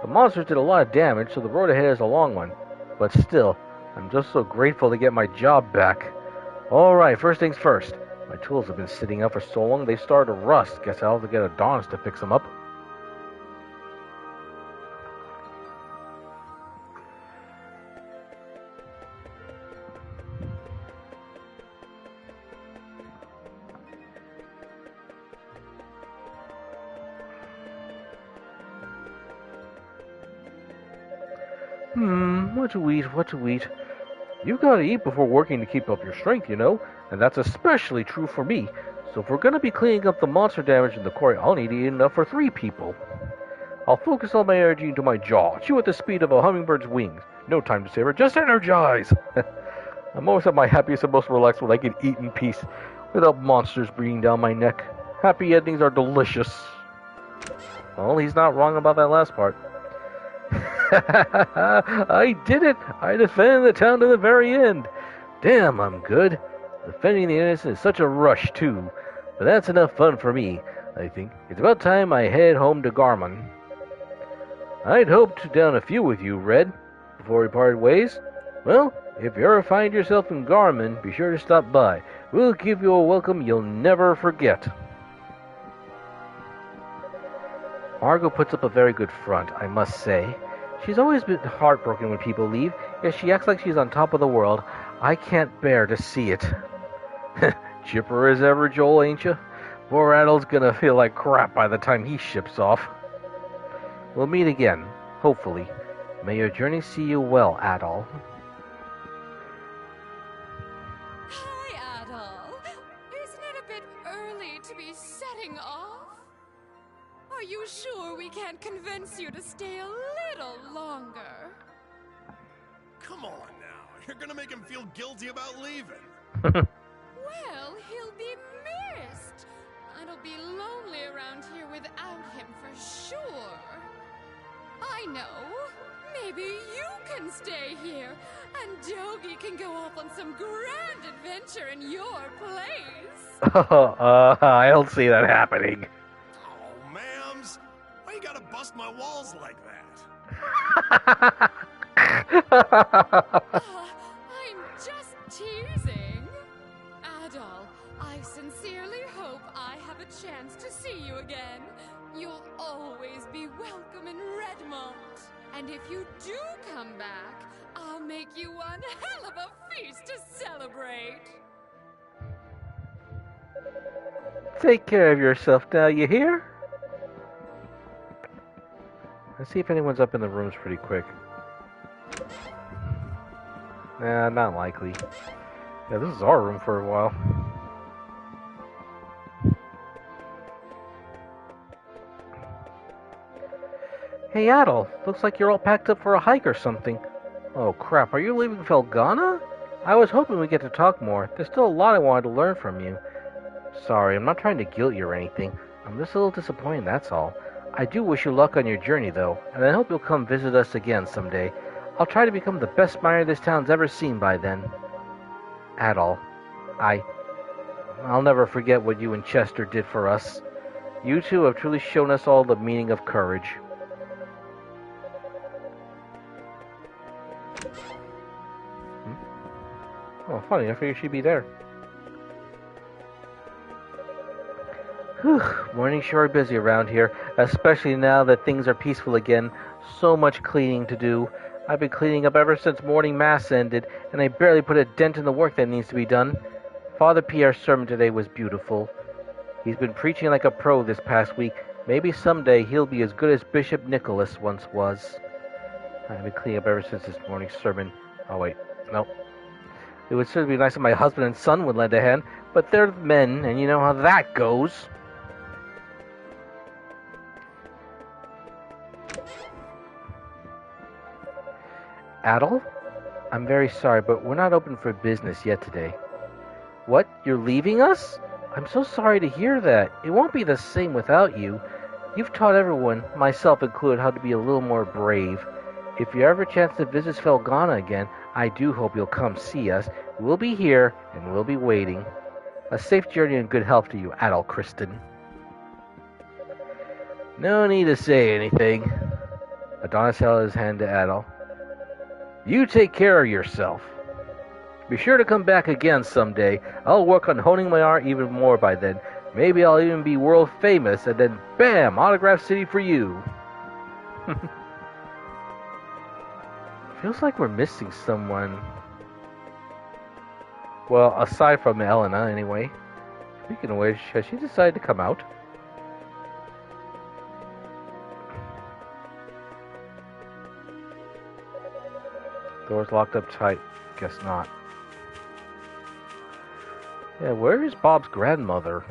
A: The monsters did a lot of damage, so the road ahead is a long one. But still, I'm just so grateful to get my job back. Alright, first things first. My tools have been sitting out for so long they started to rust. Guess I'll have to get Adonis to fix them up. What to eat? You gotta eat before working to keep up your strength, you know? And that's especially true for me. So if we're gonna be cleaning up the monster damage in the quarry, I'll need to eat enough for 3 people. I'll focus all my energy into my jaw, chew at the speed of a hummingbird's wings. No time to savor, just energize! I'm always at my happiest and most relaxed when I can eat in peace, without monsters breathing down my neck. Happy endings are delicious. Well, he's not wrong about that last part. I did it! I defended the town to the very end. Damn, I'm good. Defending the innocent is such a rush, too. But that's enough fun for me, I think. It's about time I head home to Garmon. I'd hoped to down a few with you, Red, before we parted ways. Well, if you ever find yourself in Garmon, be sure to stop by. We'll give you a welcome you'll never forget. Margot puts up a very good front, I must say. She's always been heartbroken when people leave, yet she acts like she's on top of the world. I can't bear to see it. Chipper as ever, Joel, ain't you? Poor Adol's gonna feel like crap by the time he ships off. We'll meet again, hopefully. May your journey see you well, Adol.
C: Hi, Adol. Isn't it a bit early to be setting off? Are you sure we can't convince you to stay a little longer?
B: Come on now. You're gonna make him feel guilty about leaving.
C: Well, he'll be missed. It'll be lonely around here without him for sure. I know. Maybe you can stay here, and Dogi can go off on some grand adventure in your place.
A: I don't see that happening.
B: Oh, ma'ams. Why you gotta bust my walls like that?
C: I'm just teasing. Adol, I sincerely hope I have a chance to see you again. You'll always be welcome in Redmont. And if you do come back, I'll make you one hell of a feast to celebrate.
A: Take care of yourself now, you hear? Let's see if anyone's up in the rooms pretty quick. Nah, not likely. Yeah, this is our room for a while. Hey, Adol, looks like you're all packed up for a hike or something. Oh crap, are you leaving Felghana? I was hoping we'd get to talk more. There's still a lot I wanted to learn from you. Sorry, I'm not trying to guilt you or anything. I'm just a little disappointed, that's all. I do wish you luck on your journey, though, and I hope you'll come visit us again someday. I'll try to become the best miner this town's ever seen by then. Adol, I'll never forget what you and Chester did for us. You two have truly shown us all the meaning of courage. Oh, funny, I figured she'd be there. Whew, mornings sure are busy around here, especially now that things are peaceful again. So much cleaning to do. I've been cleaning up ever since morning mass ended, and I barely put a dent in the work that needs to be done. Father Pierre's sermon today was beautiful. He's been preaching like a pro this past week. Maybe someday he'll be as good as Bishop Nikolas once was. I've been cleaning up ever since this morning's sermon. Oh wait, no. It would certainly be nice if my husband and son would lend a hand, but they're men, and you know how that goes. Adol? I'm very sorry, but we're not open for business yet today. What? You're leaving us? I'm so sorry to hear that. It won't be the same without you. You've taught everyone, myself included, how to be a little more brave. If you ever chance to visit Felghana again, I do hope you'll come see us. We'll be here, and we'll be waiting. A safe journey and good health to you, Adol Kristen. No need to say anything. Adonis held his hand to Adol. You take care of yourself. Be sure to come back again someday. I'll work on honing my art even more by then. Maybe I'll even be world famous, and then bam, Autograph City for you. Feels like we're missing someone. Well, aside from Elena, anyway. Speaking of which, has she decided to come out? Door's locked up tight. Guess not. Yeah, where is Bob's grandmother?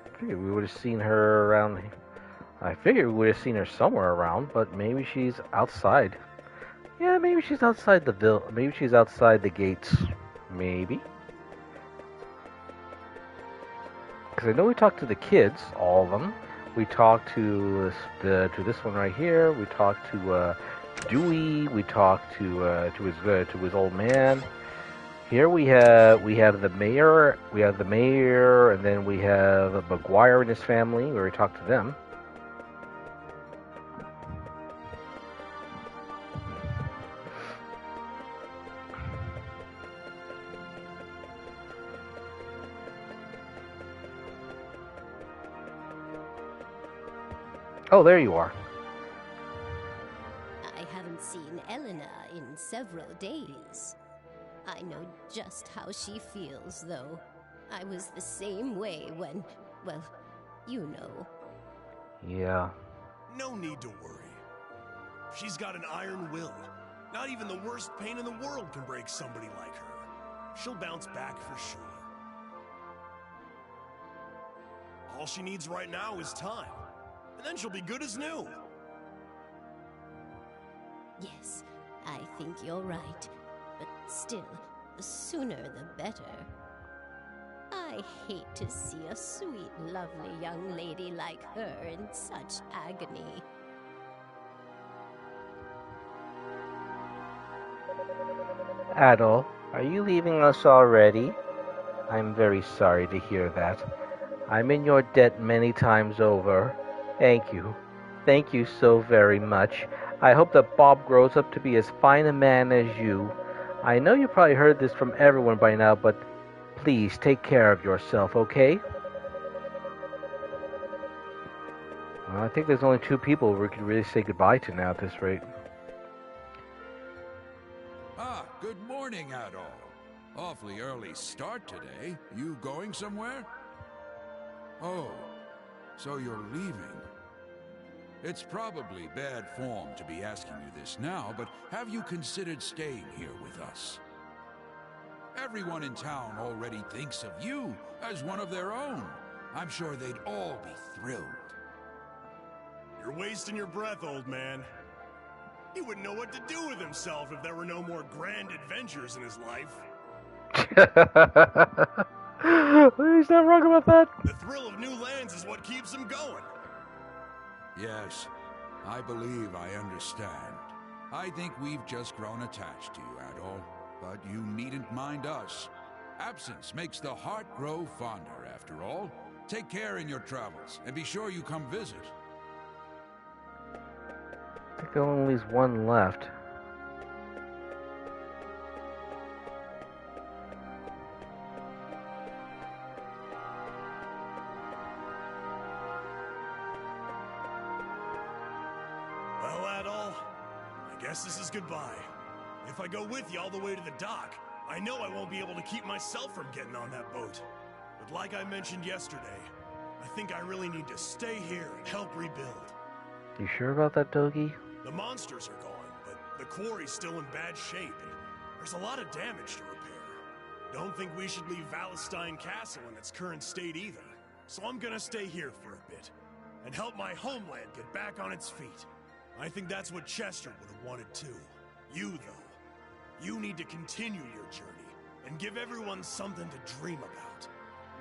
A: I figured we would have seen her around. I figured we would have seen her somewhere around, but maybe she's outside. Yeah, maybe she's outside the maybe she's outside the gates. Maybe. Because I know we talked to the kids, all of them. We talked to this one right here. We talked to Dewey. We talked to his old man. Here we have the mayor. We have the mayor, and then we have McGuire and his family, where we talked to them. Oh, there you are.
I: I haven't seen Elena in several days. I know just how she feels, though. I was the same way when, well, you know.
A: Yeah.
B: No need to worry. She's got an iron will. Not even the worst pain in the world can break somebody like her. She'll bounce back for sure. All she needs right now is time. And then she'll be good as new.
I: Yes, I think you're right. But still, the sooner the better. I hate to see a sweet, lovely young lady like her in such agony.
A: Adol, are you leaving us already? I'm very sorry to hear that. I'm in your debt many times over. Thank you. Thank you so very much. I hope that Bob grows up to be as fine a man as you. I know you probably heard this from everyone by now, but please take care of yourself, okay? Well, I think there's only two people we could really say goodbye to now at this rate.
E: Ah, good morning, Adol. Awfully early start today. You going somewhere? Oh, so you're leaving. It's probably bad form to be asking you this now, but have you considered staying here with us? Everyone in town already thinks of you as one of their own. I'm sure they'd all be thrilled.
B: You're wasting your breath, old man. He wouldn't know what to do with himself if there were no more grand adventures in his life.
A: He's not wrong about that.
B: The thrill of new lands is what keeps them going.
E: Yes, I believe I understand. I think we've just grown attached to you, Adol. But you needn't mind us. Absence makes the heart grow fonder, after all. Take care in your travels, and be sure you come visit.
A: I think there only leaves one left.
B: Well, Adol, I guess this is goodbye. If I go with you all the way to the dock, I know I won't be able to keep myself from getting on that boat. But like I mentioned yesterday, I think I really need to stay here and help rebuild.
A: You sure about that, Dogi?
B: The monsters are gone, but the quarry's still in bad shape, and there's a lot of damage to repair. Don't think we should leave Valestein Castle in its current state either. So I'm gonna stay here for a bit, and help my homeland get back on its feet. I think that's what Chester would have wanted too. You, though, you need to continue your journey, and give everyone something to dream about.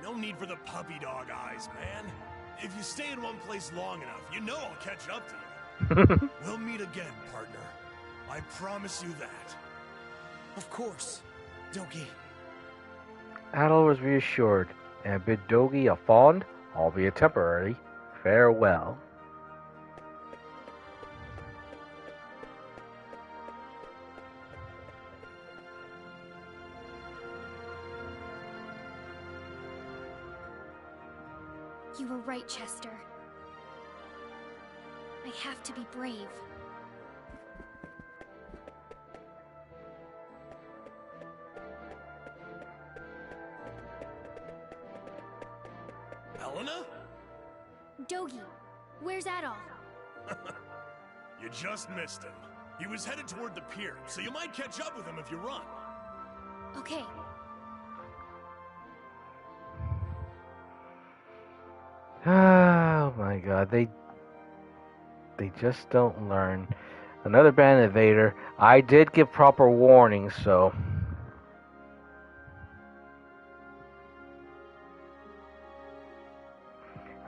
B: No need for the puppy dog eyes, man. If you stay in one place long enough, you know I'll catch up to you. We'll meet again, partner. I promise you that.
H: Of course, Dogi.
A: Adol was reassured and bid Dogi a fond, albeit temporary, farewell.
F: You were right, Chester. I have to be brave.
B: Elena?
F: Dogi, where's Adol?
B: You just missed him. He was headed toward the pier, so you might catch up with him if you run.
F: Okay.
A: Oh my god, they just don't learn. Another band invader. I did give proper warning, so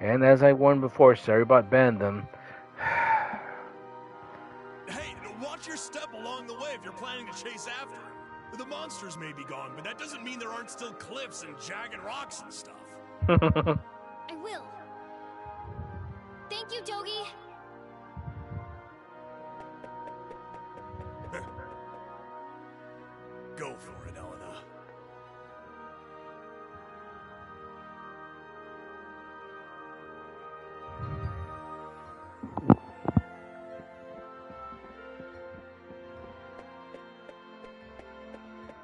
A: and as I warned before, sorry about banning them.
B: Hey, watch your step along the way if you're planning to chase after him. The monsters may be gone, but that doesn't mean there aren't still cliffs and jagged rocks and stuff.
F: I will. Thank you, Dogi.
B: Go for it, Elena.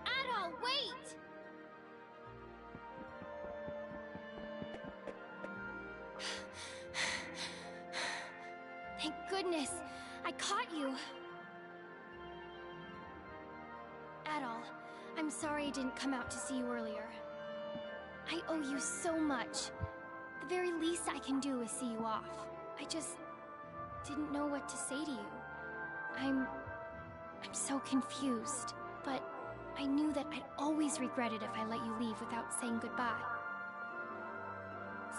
F: Adol, wait! Thank goodness, I caught you. Adol, I'm sorry I didn't come out to see you earlier. I owe you so much. The very least I can do is see you off. I just didn't know what to say to you. I'm so confused, but I knew that I'd always regret it if I let you leave without saying goodbye.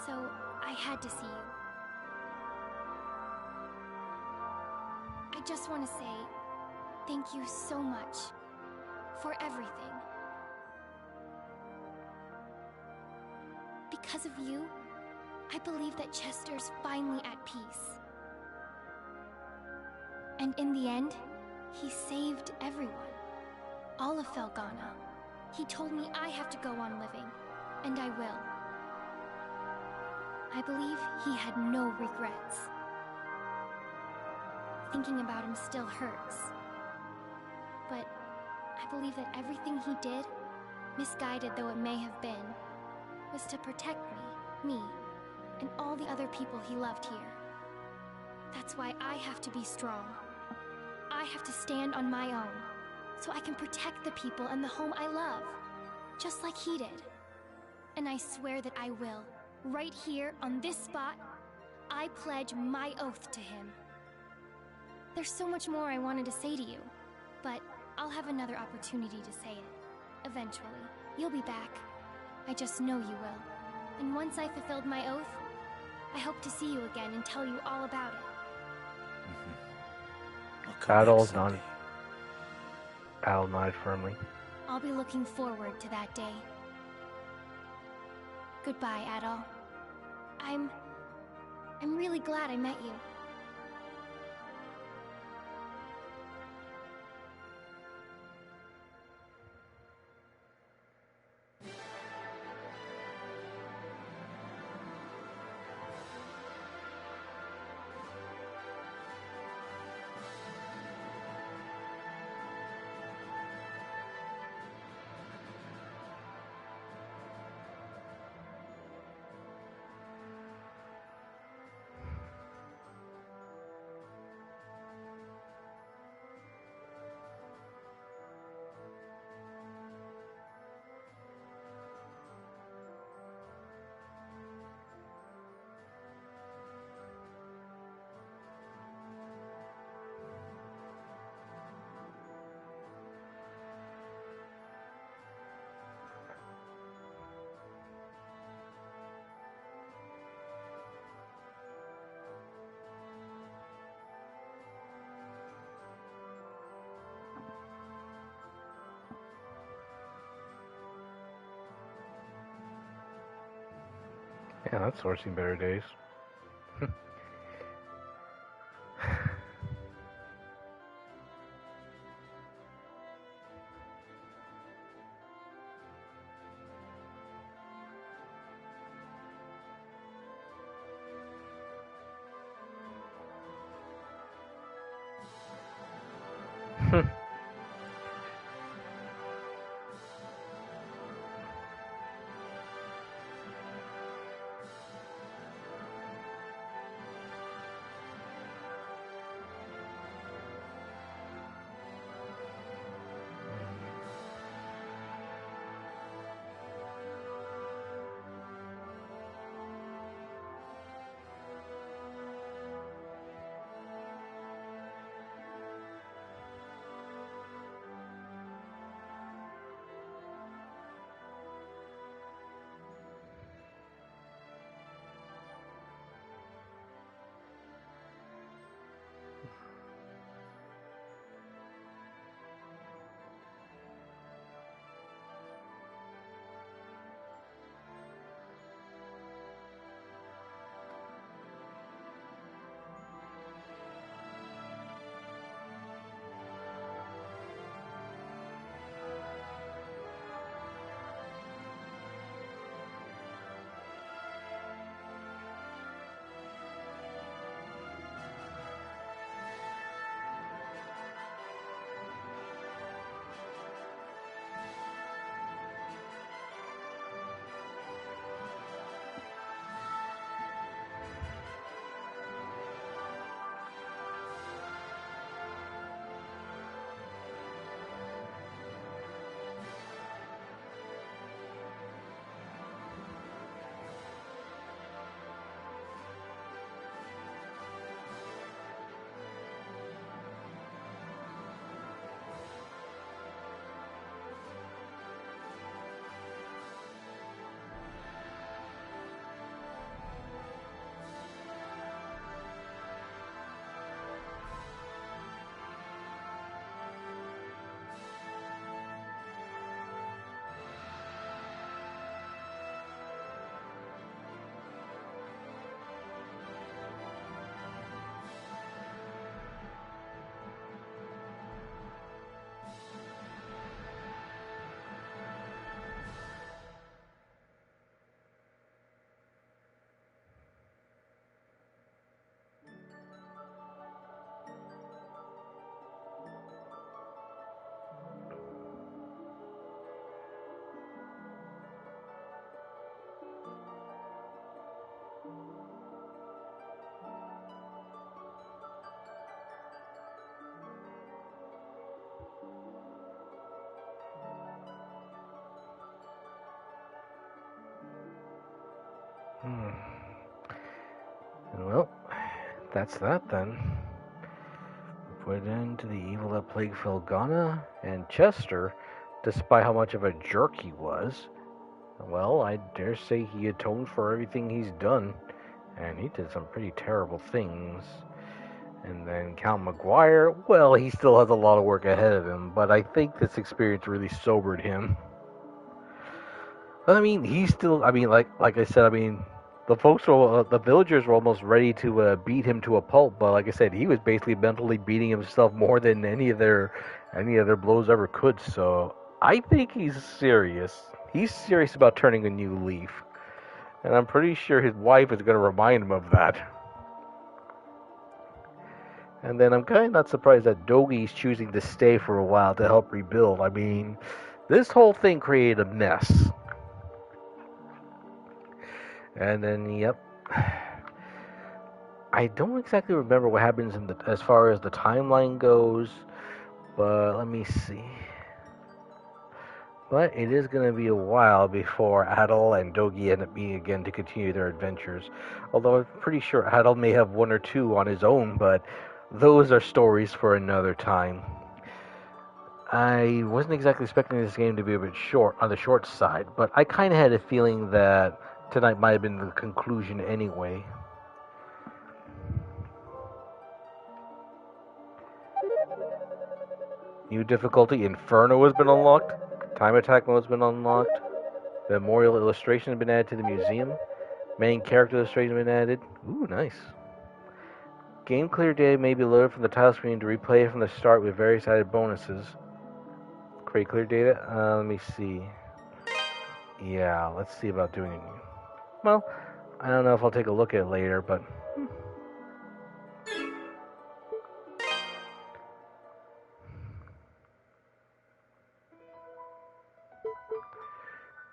F: So I had to see you. I just want to say thank you so much for everything. Because of you, I believe that Chester's finally at peace. And in the end, he saved everyone. All of Felghana. He told me I have to go on living, and I will. I believe he had no regrets. Thinking about him still hurts. But I believe that everything he did, misguided though it may have been, was to protect me, and all the other people he loved here. That's why I have to be strong. I have to stand on my own, so I can protect the people and the home I love, just like he did. And I swear that I will. Right here, on this spot, I pledge my oath to him. There's so much more I wanted to say to you, but I'll have another opportunity to say it, eventually. You'll be back. I just know you will. And once I fulfilled my oath, I hope to see you again and tell you all about it.
B: I'll come back
A: Adol
B: someday.
A: nodded firmly.
F: I'll be looking forward to that day. Goodbye, Adol. I'm really glad I met you.
A: Yeah, that's sourcing better days. Well, that's that then. We put an end to the evil that plagued Felghana and Chester despite how much of a jerk he was. Well, I dare say he atoned for everything he's done, and he did some pretty terrible things. And then Count McGuire, well, he still has a lot of work ahead of him, but I think this experience really sobered him. I mean, he's still, I mean, like I said, I mean, the villagers were almost ready to beat him to a pulp, but like I said, he was basically mentally beating himself more than any of their blows ever could. So I think he's serious. He's serious about turning a new leaf, and I'm pretty sure his wife is going to remind him of that. And then I'm kind of not surprised that Dogi's choosing to stay for a while to help rebuild. I mean, this whole thing created a mess. And then, yep. I don't exactly remember what happens as far as the timeline goes, but let me see. But it is going to be a while before Adol and Dogi end up meeting again to continue their adventures. Although I'm pretty sure Adol may have one or two on his own, but those are stories for another time. I wasn't exactly expecting this game to be a bit short, on the short side, but I kind of had a feeling that tonight might have been the conclusion anyway. New difficulty, Inferno has been unlocked. Time attack mode has been unlocked. The memorial illustration has been added to the museum. Main character illustration has been added. Ooh, nice. Game clear data may be loaded from the title screen to replay it from the start with various added bonuses. Create clear data. Let me see. Yeah, let's see about doing it. Well, I don't know if I'll take a look at it later, but...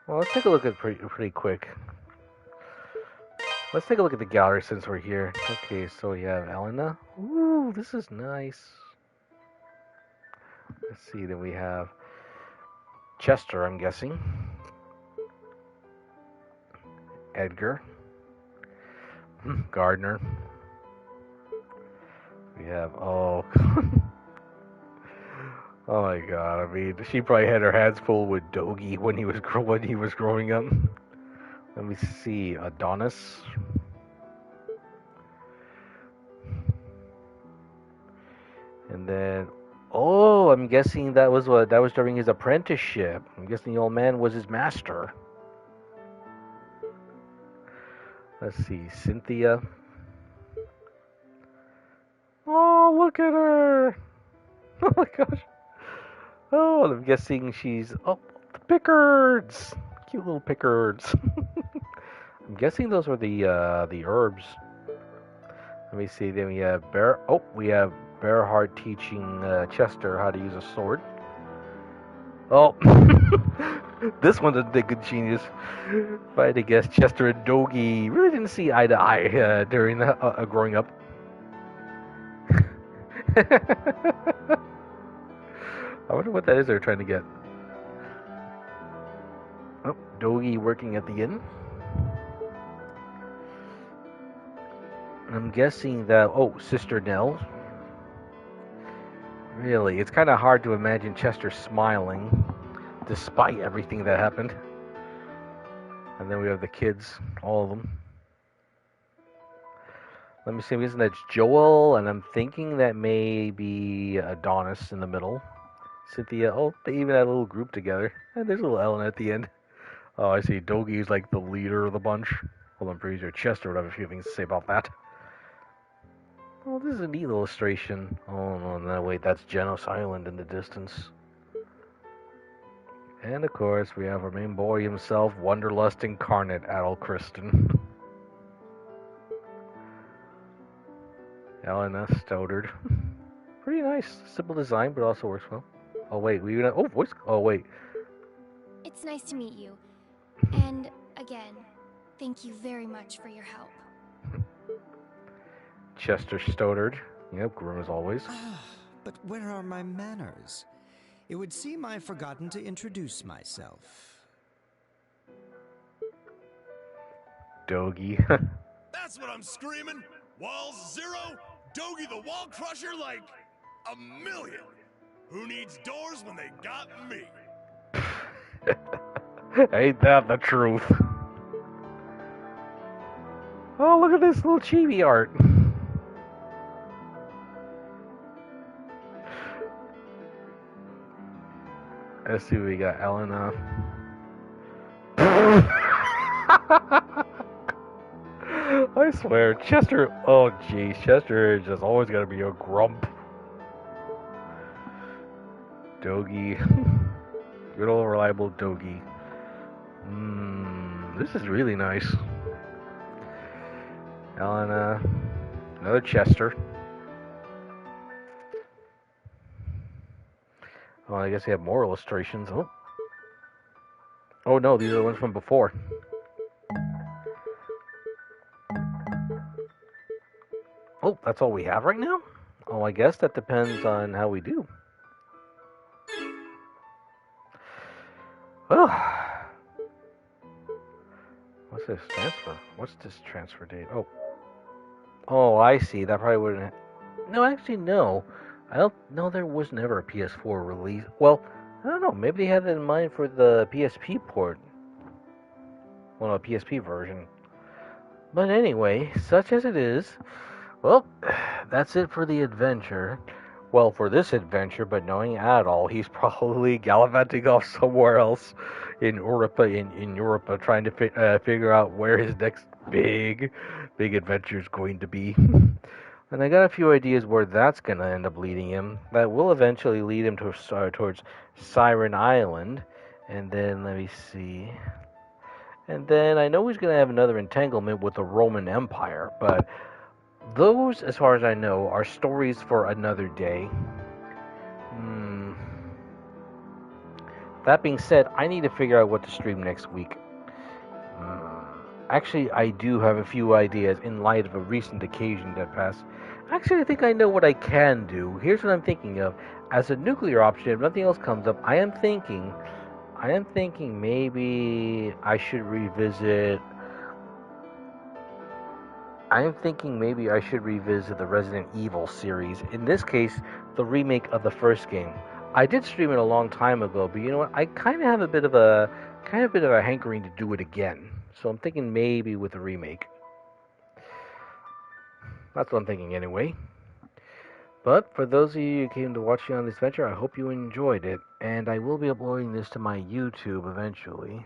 A: Well, let's take a look at it pretty quick. Let's take a look at the gallery since we're here. Okay, so we have Elena. Ooh, this is nice. Let's see, then we have Chester, I'm guessing. Edgar. Gardner. We have, oh... oh my god, I mean, she probably had her hands full with Dogi when he was growing up. Let me see, Adonis. And then, oh, I'm guessing that was during his apprenticeship. I'm guessing the old man was his master. Let's see, Cynthia. Oh, look at her! Oh my gosh. Oh, I'm guessing she's... Oh, the Pickards! Cute little Pickards. I'm guessing those were the herbs. Let me see, then we have we have Bearheart teaching Chester how to use a sword. Oh, this one's a good genius. If I had to guess, Chester and Dogi really didn't see eye to eye during growing up. I wonder what that is they're trying to get. Oh, Dogi working at the inn. I'm guessing that... Oh, Sister Nell. Really, it's kind of hard to imagine Chester smiling, despite everything that happened. And then we have the kids, all of them. Let me see, I'm guessing that's Joel, and I'm thinking that may be Adonis in the middle. Cynthia, oh, they even had a little group together. And there's a little Elena at the end. Oh, I see, Dogi's like the leader of the bunch. Hold on, pretty sure Chester would have a few things to say about that. Oh, this is a neat illustration. Oh, no, wait, that's Genos Island in the distance. And, of course, we have our main boy himself, Wanderlust Incarnate, Adol Kristen. Elena Stoddard. Pretty nice. Simple design, but also works well. Oh, wait, we even have... Oh, voice... Oh, wait.
F: It's nice to meet you. And, again, thank you very much for your help.
A: Chester Stoddard. Yep, grim as always.
G: But where are my manners? It would seem I've forgotten to introduce myself.
A: Dogi.
B: That's what I'm screaming! Walls 0, Dogi the Wall Crusher like a million! Who needs doors when they got me?
A: Ain't that the truth? Oh, look at this little chibi art. Let's see what we got. Elena. I swear, Chester. Oh, geez, Chester is just always gonna be a grump. Dogi. Good old reliable Dogi. This is really nice. Elena. Another Chester. Oh, I guess they have more illustrations. Oh no, these are the ones from before. Oh, that's all we have right now? Oh, I guess that depends on how we do. Well, what's this transfer? What's this transfer date? Oh, I see. That probably wouldn't. No, actually, no. I don't know. There was never a PS4 release. Well, I don't know. Maybe they had it in mind for the PSP port. Well, no, PSP version. But anyway, such as it is. Well, that's it for the adventure. Well, for this adventure, but knowing Adol, he's probably gallivanting off somewhere else in Europe, trying to figure out where his next big adventure is going to be. And I got a few ideas where that's going to end up leading him. That will eventually lead him towards Siren Island. And then, let me see. And then I know he's going to have another entanglement with the Roman Empire, but those, as far as I know, are stories for another day. That being said, I need to figure out what to stream next week. Actually, I do have a few ideas in light of a recent occasion that passed. Actually, I think I know what I can do. Here's what I'm thinking of. As a nuclear option, if nothing else comes up, I am thinking maybe I should revisit the Resident Evil series. In this case, the remake of the first game. I did stream it a long time ago, but you know what? I kind of have a bit of a hankering to do it again. So I'm thinking maybe with a remake. That's what I'm thinking anyway. But for those of you who came to watch me on this adventure, I hope you enjoyed it, and I will be uploading this to my YouTube eventually.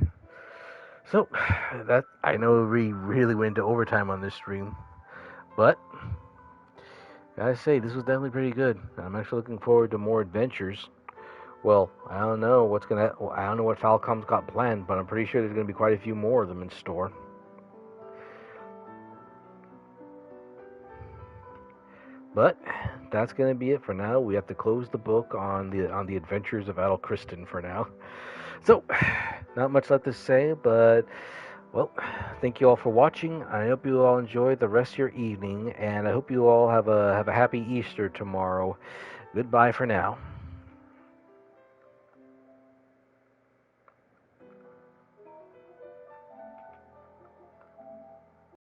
A: So, that I know we really went into overtime on this stream, but gotta say, this was definitely pretty good. I'm actually looking forward to more adventures. Well, I don't know what Falcom's got planned, but I'm pretty sure there's gonna be quite a few more of them in store. But that's gonna be it for now. We have to close the book on the adventures of Adol Kristen for now. So, not much left to say, but, well, thank you all for watching. I hope you all enjoy the rest of your evening, and I hope you all have a happy Easter tomorrow. Goodbye for now.